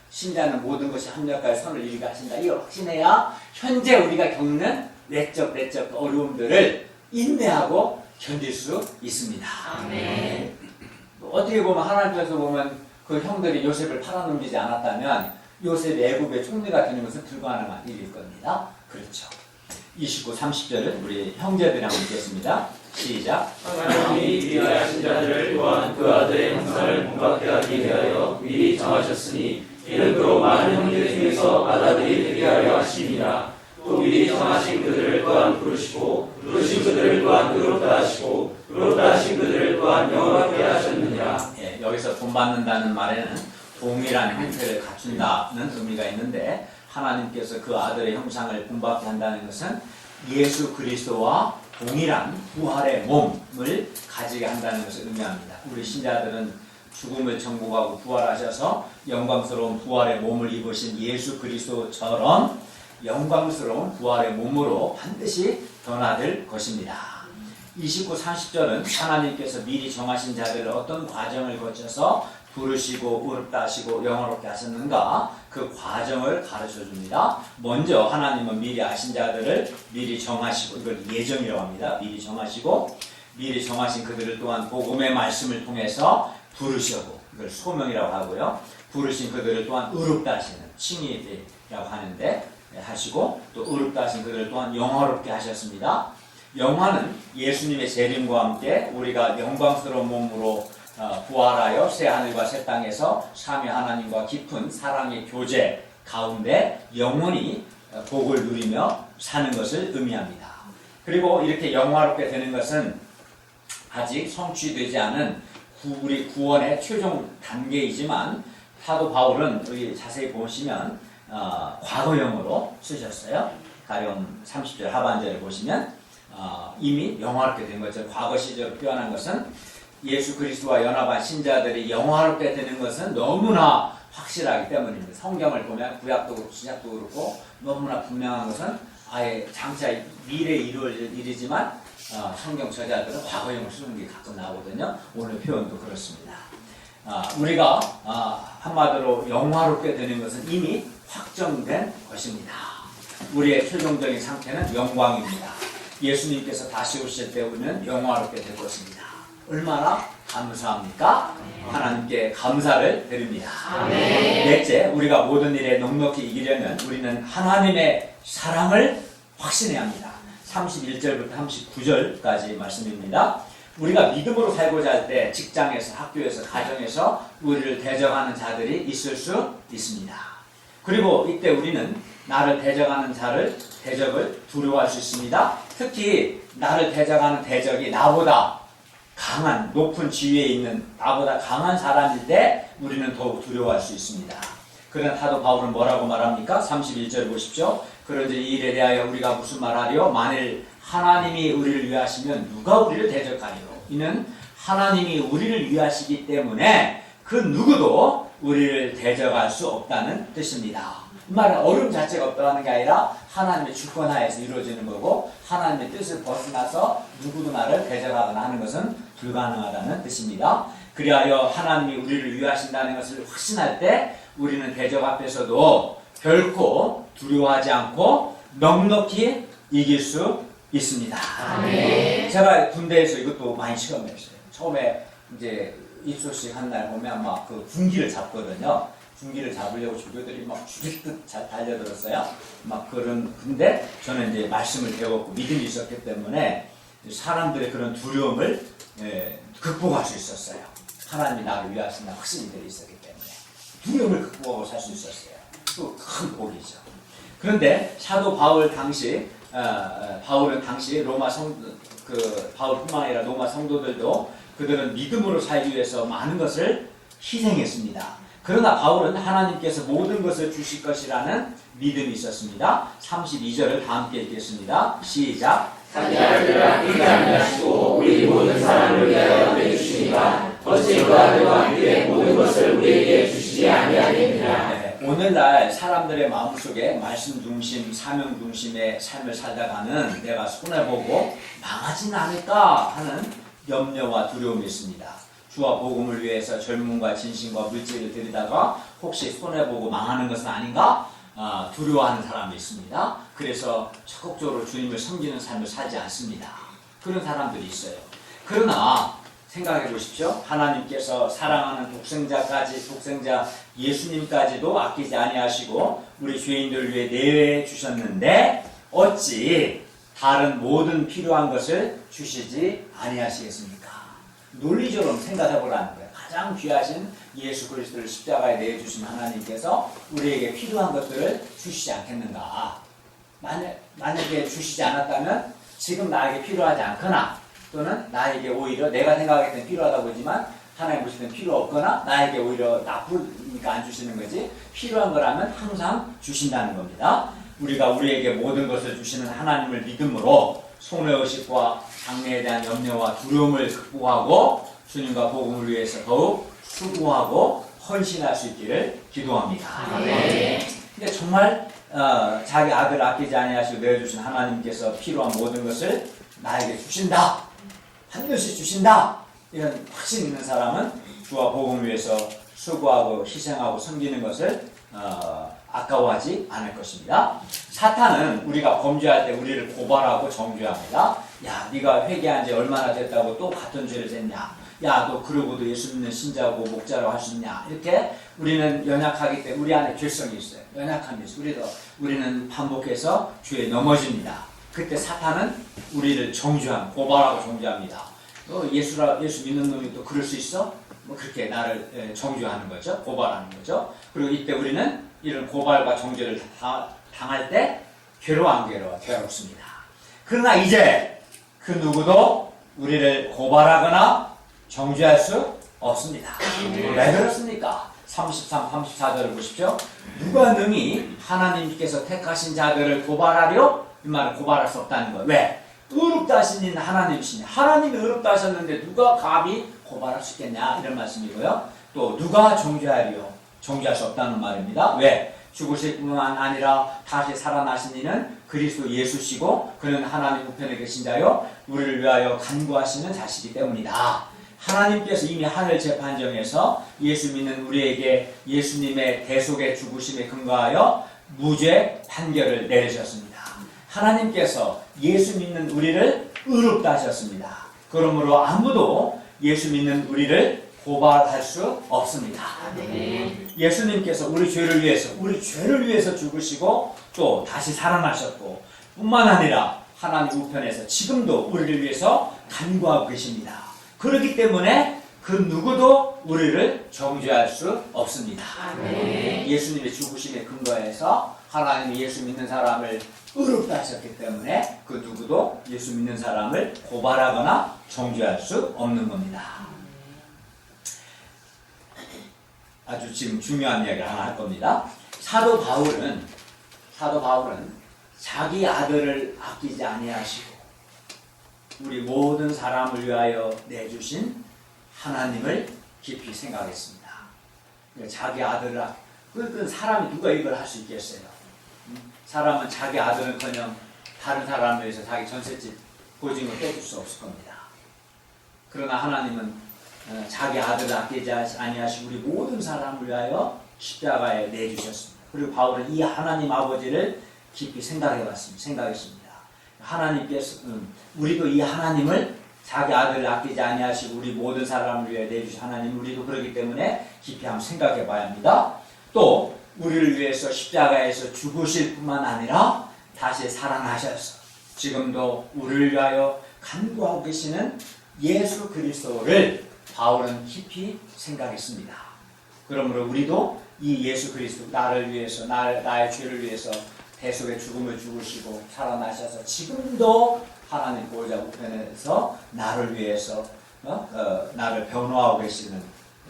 신자는 모든 것이 합력하여 선을 이루게 하신다. 이걸 확신해야 현재 우리가 겪는 내적 어려움들을 인내하고 견딜 수 있습니다. 어떻게 보면 하나님께서 보면 그 형들이 요셉을 팔아넘기지 않았다면 요셉이 애굽의 총리가 되는 것은 불가능한 일일 겁니다. 그렇죠. 29, 30절은 우리 형제들이 한번 읽겠습니다. 시작. 하나님이 위하신 자들을 또한 그 아들의 형상을 본받게 하기 위하여 미리 정하셨으니 이는 그로 많은 형제 중에서 아들이 되게 하려 하심이라. 또 미리 정하신 그들을 또한 부르시고 부르신 그들을 또한 의롭다 하시고 의롭다 하신 그들을 또한 영원하게 하셨느니라. 여기서 본받는다는 말에는 동일한 형태를 갖춘다는 의미가 있는데 하나님께서 그 아들의 형상을 본받게 한다는 것은 예수 그리스도와 동일한 부활의 몸을 가지게 한다는 것을 의미합니다. 우리 신자들은 죽음을 정복하고 부활하셔서 영광스러운 부활의 몸을 입으신 예수 그리스도처럼 영광스러운 부활의 몸으로 반드시 변화될 것입니다. 29, 30절은 하나님께서 미리 정하신 자들을 어떤 과정을 거쳐서 부르시고 의롭다 하시고 영화롭게 하셨는가 그 과정을 가르쳐 줍니다. 먼저 하나님은 미리 아신 자들을 미리 정하시고 이걸 예정이라고 합니다. 미리 정하시고 미리 정하신 그들을 또한 복음의 말씀을 통해서 부르시고 이걸 소명이라고 하고요. 부르신 그들을 또한 의롭다 하시는 칭의라고 하는데 하시고 또 의롭다 하신 그들을 또한 영화롭게 하셨습니다. 영화는 예수님의 재림과 함께 우리가 영광스러운 몸으로 부활하여 새 하늘과 새 땅에서 삼위 하나님과 깊은 사랑의 교제 가운데 영원히 복을 누리며 사는 것을 의미합니다. 그리고 이렇게 영화롭게 되는 것은 아직 성취되지 않은 우리 구원의 최종 단계이지만 사도 바울은 여기 자세히 보시면 과거형으로 쓰셨어요. 가령 30절 하반절을 보시면 이미 영화롭게 된 것처럼 과거 시절로 표현한 것은 예수 그리스도와 연합한 신자들이 영화롭게 되는 것은 너무나 확실하기 때문입니다. 성경을 보면 구약도 그렇고 신약도 그렇고 너무나 분명한 것은 아예 장차 미래에 이루어질 일이지만 성경 저자들은 과거형을 쓰는 게 가끔 나오거든요. 오늘 표현도 그렇습니다. 우리가 한마디로 영화롭게 되는 것은 이미 확정된 것입니다. 우리의 최종적인 상태는 영광입니다. 예수님께서 다시 오실 때 우리는 영화롭게 될 것입니다. 얼마나 감사합니까? 하나님께 감사를 드립니다. 넷째, 우리가 모든 일에 넉넉히 이기려면 우리는 하나님의 사랑을 확신해야 합니다. 31절부터 39절까지 말씀입니다. 우리가 믿음으로 살고자 할 때 직장에서, 학교에서, 가정에서 우리를 대적하는 자들이 있을 수 있습니다. 그리고 이때 우리는 나를 대적하는 대적을 두려워할 수 있습니다. 특히 나를 대적하는 대적이 나보다 강한, 높은 지위에 있는 나보다 강한 사람일 때 우리는 더욱 두려워할 수 있습니다. 그런 사도 바울은 뭐라고 말합니까? 31절 보십시오. 그런지 이 일에 대하여 우리가 무슨 말하리요? 만일 하나님이 우리를 위하시면 누가 우리를 대적하리요? 이는 하나님이 우리를 위하시기 때문에 그 누구도 우리를 대적할 수 없다는 뜻입니다. 이 말은 어려움 자체가 없다는 게 아니라 하나님의 주권하에서 이루어지는 거고 하나님의 뜻을 벗어나서 누구도 나를 대적하거나 하는 것은 불가능하다는 뜻입니다. 그리하여 하나님이 우리를 위하신다는 것을 확신할 때 우리는 대적 앞에서도 결코 두려워하지 않고 넉넉히 이길 수 있습니다. 아멘. 제가 군대에서 이것도 많이 시험했어요. 처음에 이제 입소식 한 날 보면 막 그 군기를 잡거든요. 군기를 잡으려고 조교들이 막 죽일 듯 잘 달려들었어요. 막 근데 저는 이제 말씀을 배웠고 믿음이 있었기 때문에 사람들의 그런 두려움을 극복할 수 있었어요. 하나님이 나를 위하신다 확신들이 있었기 때문에 두려움을 극복하고 살 수 있었어요. 또 큰 복이죠. 그런데 사도 바울 당시 바울은 당시 로마 바울뿐만 아니라 로마 성도들도 그들은 믿음으로 살기 위해서 많은 것을 희생했습니다. 그러나 바울은 하나님께서 모든 것을 주실 것이라는 믿음이 있었습니다. 32절을 다 함께 읽겠습니다. 시작. 자기들과 함께 하시고 우리 모든 사람을 위하여 내주시니까 어찌 그 아들과 함께 모든 것을 우리에게 주시지 아니하겠느냐. 오늘날 사람들의 마음속에 말씀 중심, 사명 중심의 삶을 살다가는 내가 손해보고 망하진 않을까 하는 염려와 두려움이 있습니다. 주와 복음을 위해서 젊음과 진심과 물질을 들이다가 혹시 손해보고 망하는 것은 아닌가 두려워하는 사람이 있습니다. 그래서 적극적으로 주님을 섬기는 삶을 살지 않습니다. 그런 사람들이 있어요. 그러나 생각해 보십시오. 하나님께서 사랑하는 독생자 예수님까지도 아끼지 아니하시고 우리 죄인들을 위해 내외 주셨는데 어찌 다른 모든 필요한 것을 주시지 아니하시겠습니까? 논리적으로 생각해 보라는 거예요. 가장 귀하신 예수 그리스도를 십자가에 내주신 하나님께서 우리에게 필요한 것들을 주시지 않겠는가? 만약에 주시지 않았다면 지금 나에게 필요하지 않거나 또는 나에게 오히려 내가 생각할 때는 필요하다 보지만 하나님 보실 때는 필요 없거나 나에게 오히려 나쁘니까 안 주시는 거지 필요한 거라면 항상 주신다는 겁니다. 우리가 우리에게 모든 것을 주시는 하나님을 믿음으로 손해의식과 장래에 대한 염려와 두려움을 극복하고 주님과 복음을 위해서 더욱 수고하고 헌신할 수 있기를 기도합니다. 네. 근데 정말 자기 아들 아끼지 아니하시고 내어주신 하나님께서 필요한 모든 것을 나에게 주신다. 반드시 주신다. 이런 확신 있는 사람은 주와 복음을 위해서 수고하고 희생하고 섬기는 것을 아까워하지 않을 것입니다. 사탄은 우리가 범죄할 때 우리를 고발하고 정죄합니다. 야, 네가 회개한 지 얼마나 됐다고 또 같은 죄를 졌냐? 야, 너 그러고도 예수 믿는 신자고 목자라고 할 수 있냐? 이렇게 우리는 연약하기 때문에 우리 안에 죄성이 있어요. 연약함이 있어요. 우리는 반복해서 죄에 넘어집니다. 그때 사탄은 우리를 고발하고 정죄합니다. 너 예수 믿는 놈이 또 그럴 수 있어? 뭐 그렇게 나를 정죄하는 거죠. 고발하는 거죠. 그리고 이때 우리는 이런 고발과 정죄를 당할 때 괴롭습니다. 그러나 이제 그 누구도 우리를 고발하거나 정죄할 수 없습니다. 왜 그렇습니까? 33, 34절을 보십시오. 누가 능히 하나님께서 택하신 자들을 고발하려? 이 말은 고발할 수 없다는 거예요. 왜? 의롭다 하신 이는 하나님이시냐. 하나님이 의롭다 하셨는데 누가 감히 고발할 수 있겠냐 이런 말씀이고요. 또 누가 정죄하리요? 정죄할 수 없다는 말입니다. 왜? 죽으실 뿐만 아니라 다시 살아나신 이는 그리스도 예수시고 그는 하나님 우편에 계신 자요 우리를 위하여 간구하시는 자시기 때문이다. 하나님께서 이미 하늘 재판정에서 예수 믿는 우리에게 예수님의 대속의 죽으심에 근거하여 무죄 판결을 내리셨습니다. 하나님께서 예수 믿는 우리를 의롭다 하셨습니다. 그러므로 아무도 예수 믿는 우리를 고발할 수 없습니다. 예수님께서 우리 죄를 위해서 죽으시고 또 다시 살아나셨고 뿐만 아니라 하나님 우편에서 지금도 우리를 위해서 간구하고 계십니다. 그렇기 때문에 그 누구도 우리를 정죄할 수 없습니다. 예수님의 죽으심에 근거해서 하나님이 예수 믿는 사람을 의롭다 하셨기 때문에 그 누구도 예수 믿는 사람을 고발하거나 정죄할 수 없는 겁니다. 아주 지금 중요한 이야기를 하나 할 겁니다. 사도 바울은 자기 아들을 아끼지 아니하시고 우리 모든 사람을 위하여 내주신 하나님을 깊이 생각했습니다. 자기 아들을 그 사람이 누가 이걸 할 수 있겠어요? 사람은 자기 아들은커녕 다른 사람을 위해서 자기 전셋집 보증을 떼줄 수 없을 겁니다. 그러나 하나님은 자기 아들을 아끼지 아니하시고 우리 모든 사람을 위하여 십자가에 내주셨습니다. 그리고 바울은 이 하나님 아버지를 깊이 생각했습니다. 하나님께서 우리도 이 하나님을 자기 아들을 아끼지 아니하시고 우리 모든 사람을 위해 내주신 하나님, 우리도 그렇기 때문에 깊이 한번 생각해 봐야 합니다. 또 우리를 위해서 십자가에서 죽으실 뿐만 아니라 다시 살아나셔서 지금도 우리를 위하여 간구하고 계시는 예수 그리스도를 바울은 깊이 생각했습니다. 그러므로 우리도 이 예수 그리스도, 나를 위해서, 나의 죄를 위해서 대속의 죽음을 죽으시고 살아나셔서 지금도 하나님 보호자 우편에서 나를 위해서 나를 변호하고 계시는,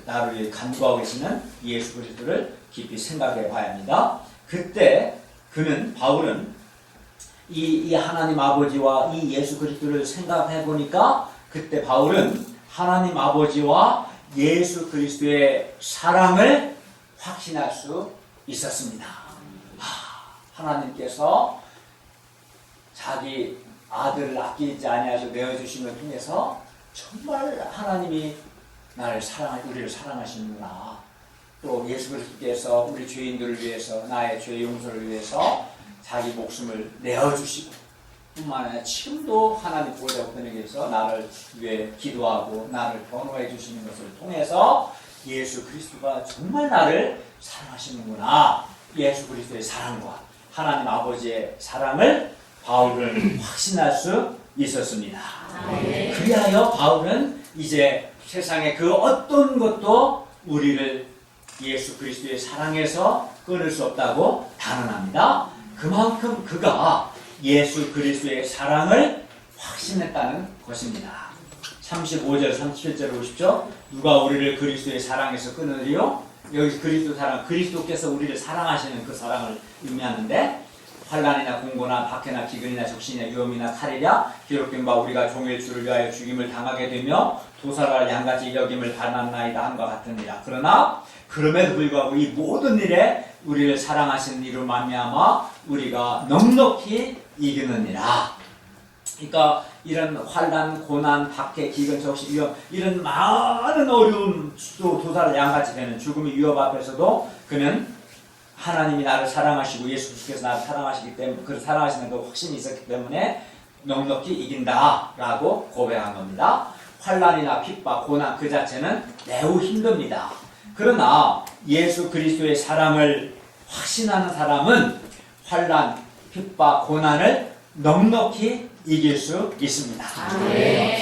나를 위해 간구하고 계시는 예수 그리스도를 깊이 생각해 봐야 합니다. 그때 바울은 이 하나님 아버지와 이 예수 그리스도를 생각해 보니까 그때 바울은 하나님 아버지와 예수 그리스도의 사랑을 확신할 수 있었습니다. 하나님께서 자기 아들을 아끼지 아니하시고 내어주심을 통해서 정말 하나님이 우리를 사랑하시는구나. 또 예수 그리스도께서 우리 죄인들을 위해서, 나의 죄 용서를 위해서 자기 목숨을 내어주시고 뿐만 아니라 지금도 하나님 보호자 우편에게서 나를 위해 기도하고 나를 변호해 주시는 것을 통해서 예수 그리스도가 정말 나를 사랑하시는구나. 예수 그리스도의 사랑과 하나님 아버지의 사랑을 바울은 확신할 수 있었습니다. 그리하여 바울은 이제 세상의 그 어떤 것도 우리를 예수 그리스도의 사랑에서 끊을 수 없다고 단언합니다. 그만큼 그가 예수 그리스도의 사랑을 확신했다는 것입니다. 35절 37절을 보십시오. 누가 우리를 그리스도의 사랑에서 끊으리요? 여기서 그리스도 사랑, 그리스도께서 우리를 사랑하시는 그 사랑을 의미하는데 환난이나 공고나 박해나 기근이나 적신이나 위험이나 칼이랴 기록된 바 우리가 종일 주를 위하여 죽임을 당하게 되며 도살할 양같이 여김을 받았나이다 함과 같으니라. 그러나 그럼에도 불구하고 이 모든 일에 우리를 사랑하시는 이로 말미암아 우리가 넉넉히 이기느니라. 그러니까 이런 환난, 고난, 박해, 기근, 적신, 위험 이런 많은 어려움, 도살을 양같이 되는 죽음의 위협 앞에서도 그는 하나님이 나를 사랑하시고 예수 그리스도께서 나를 사랑하시기 때문에 그 사랑하시는 그 확신이 있었기 때문에 넉넉히 이긴다라고 고백한 겁니다. 환난이나 핍박, 고난 그 자체는 매우 힘듭니다. 그러나 예수 그리스도의 사랑을 확신하는 사람은 환난, 핍박, 고난을 넉넉히 이길 수 있습니다.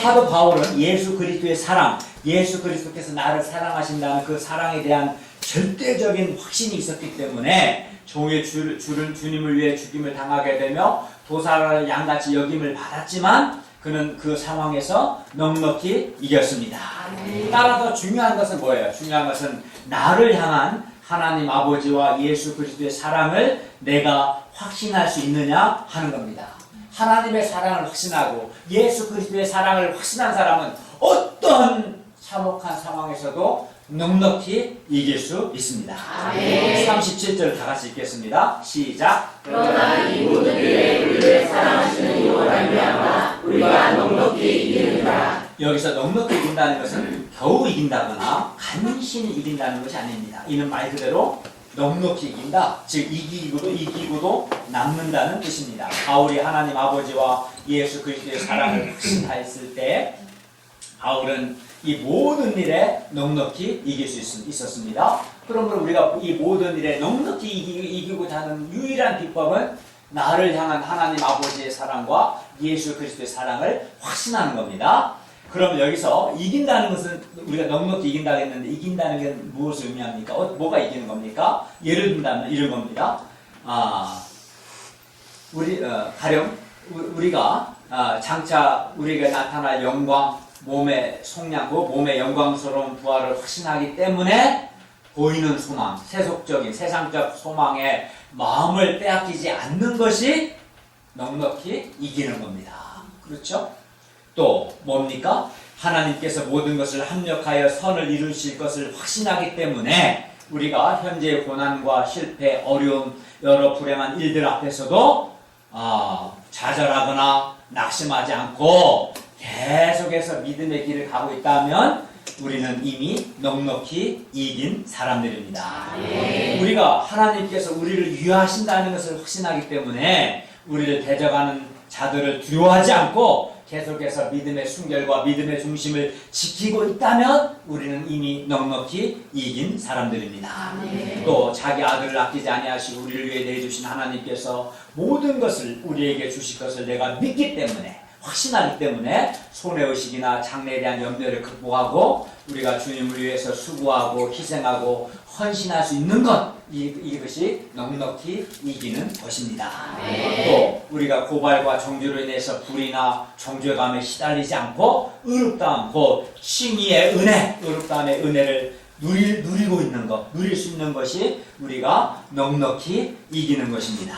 사도 바울은 예수 그리스도의 사랑, 예수 그리스도께서 나를 사랑하신다는 그 사랑에 대한 절대적인 확신이 있었기 때문에 종의 주님을 위해 죽임을 당하게 되며 도살을 양같이 여김을 받았지만 그는 그 상황에서 넉넉히 이겼습니다. 따라서 중요한 것은 뭐예요? 중요한 것은 나를 향한 하나님 아버지와 예수 그리스도의 사랑을 내가 확신할 수 있느냐 하는 겁니다. 하나님의 사랑을 확신하고 예수 그리스도의 사랑을 확신한 사람은 어떤 참혹한 상황에서도 넉넉히 이길 수 있습니다. 37절 다 같이 읽겠습니다. 시작. 그러나 이 모든 일에 우리를 사랑하시는 이로 말미암아 우리가 넉넉히 이기느니라. 여기서 넉넉히 이긴다는 것은 겨우 이긴다거나 간신히 이긴다는 것이 아닙니다. 이는 말 그대로 넉넉히 이긴다, 즉 이기고도 남는다는 뜻입니다. 바울이 하나님 아버지와 예수 그리스도의 사랑을 확신하였을 때 바울은 이 모든 일에 넉넉히 이길 수 있었습니다. 그러므로 우리가 이 모든 일에 넉넉히 이기고자 하는 유일한 비법은 나를 향한 하나님 아버지의 사랑과 예수 그리스도의 사랑을 확신하는 겁니다. 그럼 여기서 이긴다는 것은 우리가 넉넉히 이긴다고 했는데 이긴다는 게 무엇을 의미합니까? 뭐가 이기는 겁니까? 예를 든다면 이런 겁니다. 가령 우리가 장차 우리에게 나타날 영광, 몸의 속량, 몸의 영광스러운 부활을 확신하기 때문에 보이는 소망, 세속적인 세상적 소망에 마음을 빼앗기지 않는 것이 넉넉히 이기는 겁니다. 그렇죠? 또 뭡니까? 하나님께서 모든 것을 합력하여 선을 이루실 것을 확신하기 때문에 우리가 현재의 고난과 실패, 어려움, 여러 불행한 일들 앞에서도 좌절하거나 낙심하지 않고 계속해서 믿음의 길을 가고 있다면 우리는 이미 넉넉히 이긴 사람들입니다. 우리가 하나님께서 우리를 위하신다는 것을 확신하기 때문에 우리를 대적하는 자들을 두려워하지 않고 계속해서 믿음의 순결과 믿음의 중심을 지키고 있다면 우리는 이미 넉넉히 이긴 사람들입니다. 또 자기 아들을 아끼지 아니하시고 우리를 위해 내주신 하나님께서 모든 것을 우리에게 주실 것을 내가 믿기 때문에 확신하기 때문에 손해의식이나 장래에 대한 염려를 극복하고 우리가 주님을 위해서 수고하고 희생하고 헌신할 수 있는 것, 이것이 넉넉히 이기는 것입니다. 또 우리가 고발과 정죄로 인해서 불의나 정죄감에 시달리지 않고 의롭다함, 곧 칭의의 은혜, 의롭다함의 은혜를 누리고 있는 것, 누릴 수 있는 것이 우리가 넉넉히 이기는 것입니다.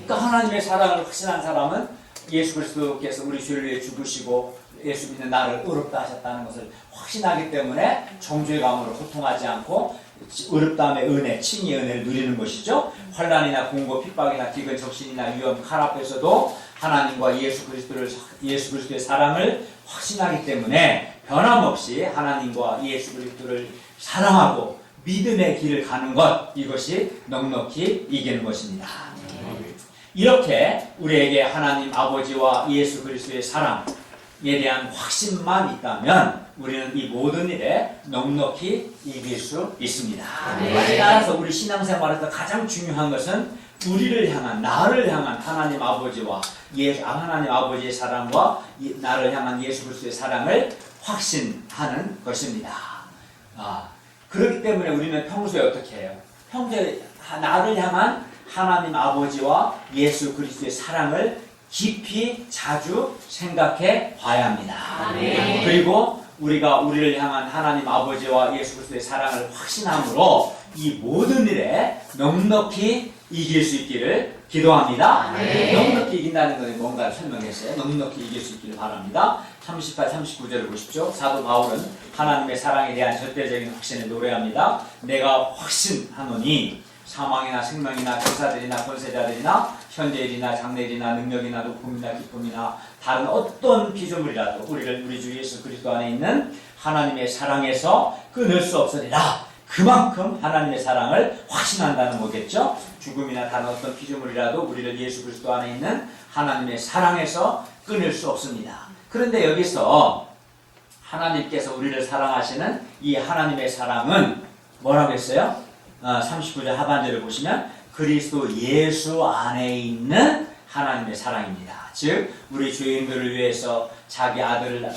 그러니까 하나님의 사랑을 확신한 사람은 예수 그리스도께서 우리 죄를 위해 죽으시고 예수 믿는 나를 의롭다 하셨다는 것을 확신하기 때문에 정죄감으로 고통하지 않고 의롭다함의 은혜, 칭의의 은혜를 누리는 것이죠. 환난이나 공고, 핍박이나 기근, 적신이나 위험, 칼 앞에서도 하나님과 예수 그리스도의 사랑을 확신하기 때문에 변함없이 하나님과 예수 그리스도를 사랑하고 믿음의 길을 가는 것, 이것이 넉넉히 이기는 것입니다. 이렇게 우리에게 하나님 아버지와 예수 그리스도의 사랑에 대한 확신만 있다면 우리는 이 모든 일에 넉넉히 이길 수 있습니다. 따라서 우리 신앙생활에서 가장 중요한 것은 우리를 향한, 나를 향한 하나님 아버지와 하나님 아버지의 사랑과 나를 향한 예수 그리스도의 사랑을 확신하는 것입니다. 그렇기 때문에 우리는 평소에 어떻게 해요? 평소에 나를 향한 하나님 아버지와 예수 그리스도의 사랑을 깊이 자주 생각해 봐야 합니다. 그리고 우리가 우리를 향한 하나님 아버지와 예수 그리스도의 사랑을 확신함으로 이 모든 일에 넉넉히 이길 수 있기를 기도합니다. 넉넉히 이긴다는 것은 뭔가를 설명했어요. 넉넉히 이길 수 있기를 바랍니다. 38, 39절을 보십시오. 사도 바울은 하나님의 사랑에 대한 절대적인 확신을 노래합니다. 내가 확신하노니 사망이나 생명이나 천사들이나 권세자들이나 현재일이나 장래일이나 능력이나 높음이나 기쁨이나 다른 어떤 피조물이라도 우리 주 예수 그리스도 안에 있는 하나님의 사랑에서 끊을 수 없으리라. 그만큼 하나님의 사랑을 확신한다는 거겠죠. 죽음이나 다른 어떤 피조물이라도 우리를 예수 그리스도 안에 있는 하나님의 사랑에서 끊을 수 없습니다. 그런데 여기서 하나님께서 우리를 사랑하시는 이 하나님의 사랑은 뭐라고 했어요? 39절 하반절을 보시면 그리스도 예수 안에 있는 하나님의 사랑입니다. 즉 우리 죄인들을 위해서 자기 아들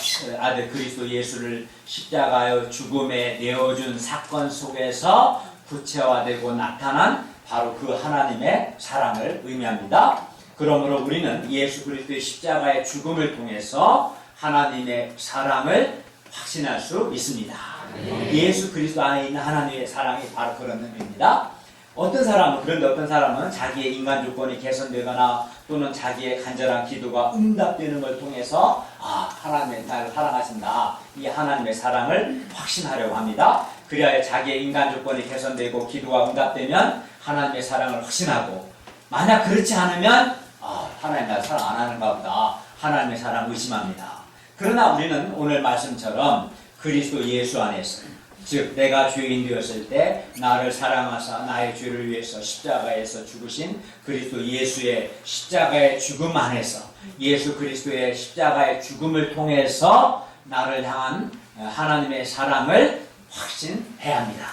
그리스도 예수를 십자가의 죽음에 내어준 사건 속에서 구체화되고 나타난 바로 그 하나님의 사랑을 의미합니다. 그러므로 우리는 예수 그리스도의 십자가의 죽음을 통해서 하나님의 사랑을 확신할 수 있습니다. 예수 그리스도 안에 있는 하나님의 사랑이 바로 그런 의미입니다. 그런데 어떤 사람은 자기의 인간 조건이 개선되거나 또는 자기의 간절한 기도가 응답되는 걸 통해서 하나님의 나를 사랑하신다, 이 하나님의 사랑을 확신하려고 합니다. 그래야 자기의 인간 조건이 개선되고 기도가 응답되면 하나님의 사랑을 확신하고, 만약 그렇지 않으면 하나님 나를 사랑 안 하는가 보다, 하나님의 사랑을 의심합니다. 그러나 우리는 오늘 말씀처럼 그리스도 예수 안에서, 즉 내가 죄인 되었을 때 나를 사랑하사 나의 죄를 위해서 십자가에서 죽으신 그리스도 예수의 십자가의 죽음 안에서, 예수 그리스도의 십자가의 죽음을 통해서 나를 향한 하나님의 사랑을 확신해야 합니다.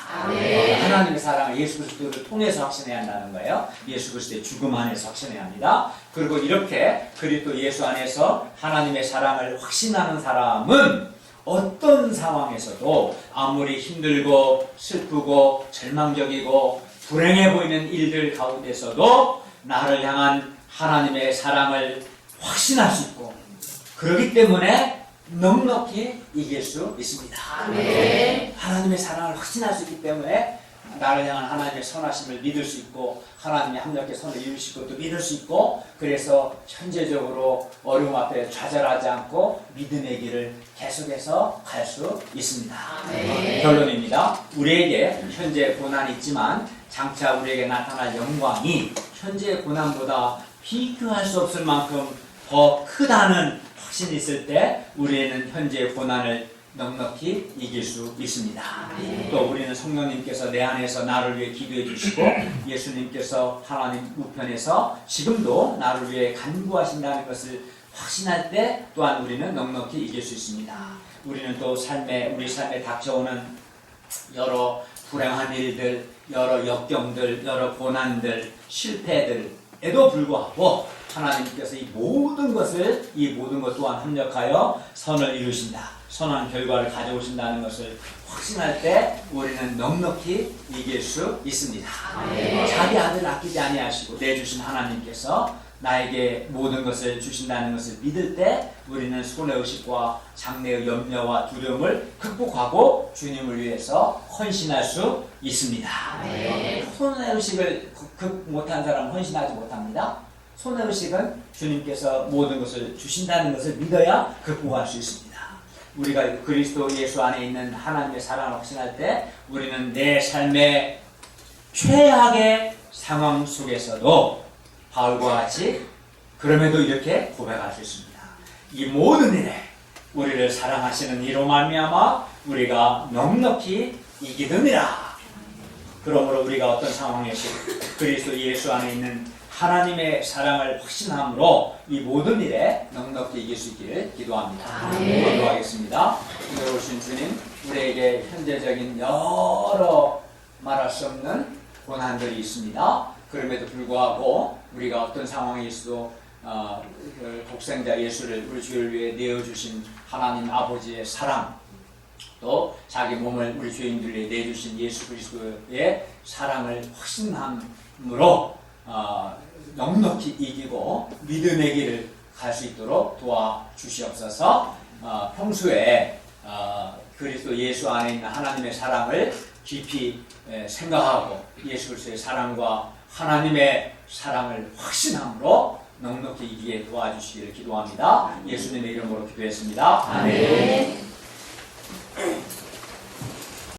하나님의 사랑을 예수 그리스도를 통해서 확신해야 한다는 거예요. 예수 그리스도의 죽음 안에서 확신해야 합니다. 그리고 이렇게 그리스도 예수 안에서 하나님의 사랑을 확신하는 사람은 어떤 상황에서도 아무리 힘들고 슬프고 절망적이고 불행해 보이는 일들 가운데서도 나를 향한 하나님의 사랑을 확신할 수 있고, 그렇기 때문에 넉넉히 이길 수 있습니다. 하나님의 사랑을 확신할 수 있기 때문에 나를 향한 하나님의 선하심을 믿을 수 있고 하나님의 합력의 선을 이루실 것도 믿을 수 있고 그래서 현재적으로 어려움 앞에 좌절하지 않고 믿음의 길을 계속해서 갈 수 있습니다. 결론입니다. 우리에게 현재 고난이 있지만 장차 우리에게 나타날 영광이 현재의 고난보다 비교할 수 없을 만큼 더 크다는 확신이 있을 때 우리는 현재의 고난을 넉넉히 이길 수 있습니다. 또 우리는 성령님께서 내 안에서 나를 위해 기도해 주시고 예수님께서 하나님 우편에서 지금도 나를 위해 간구하신다는 것을 확신할 때 또한 우리는 넉넉히 이길 수 있습니다. 우리는 또 우리 삶에 닥쳐오는 여러 불행한 일들, 여러 역경들, 여러 고난들, 실패들에도 불구하고 하나님께서 이 모든 것 또한 합력하여 선을 이루신다. 선한 결과를 가져오신다는 것을 확신할 때 우리는 넉넉히 이길 수 있습니다. 자기 아들 아끼지 아니하시고 내주신 하나님께서 나에게 모든 것을 주신다는 것을 믿을 때 우리는 손해의식과 장래의 염려와 두려움을 극복하고 주님을 위해서 헌신할 수 있습니다. 손해의식을 극복 못한 사람은 헌신하지 못합니다. 손해의식은 주님께서 모든 것을 주신다는 것을 믿어야 극복할 수 있습니다. 우리가 그리스도 예수 안에 있는 하나님의 사랑을 확신할 때 우리는 내 삶의 최악의 상황 속에서도 바울과 같이 그럼에도 이렇게 고백할 수 있습니다. 이 모든 일에 우리를 사랑하시는 이로 말미암아 우리가 넉넉히 이기느니라. 그러므로 우리가 어떤 상황에서 그리스도 예수 안에 있는 하나님의 사랑을 확신함으로 이 모든 일에 넉넉히 이길 수 있기를 기도합니다. 기도하겠습니다. 은혜로우신 주님, 우리에게 현재적인 여러 말할 수 없는 고난들이 있습니다. 그럼에도 불구하고 우리가 어떤 상황에 있어도 독생자 예수를 우리 주를 위해 내어주신 하나님 아버지의 사랑, 또 자기 몸을 우리 죄인들 위해 내주신 예수 그리스도의 사랑을 확신함으로 넉넉히 이기고 믿음의 길을 갈 수 있도록 도와주시옵소서. 평소에 그리스도 예수 안에 있는 하나님의 사랑을 깊이 생각하고 예수 그리스도의 사랑과 하나님의 사랑을 확신함으로 넉넉히 이기게 도와주시기를 기도합니다. 예수님의 이름으로 기도했습니다. 아멘.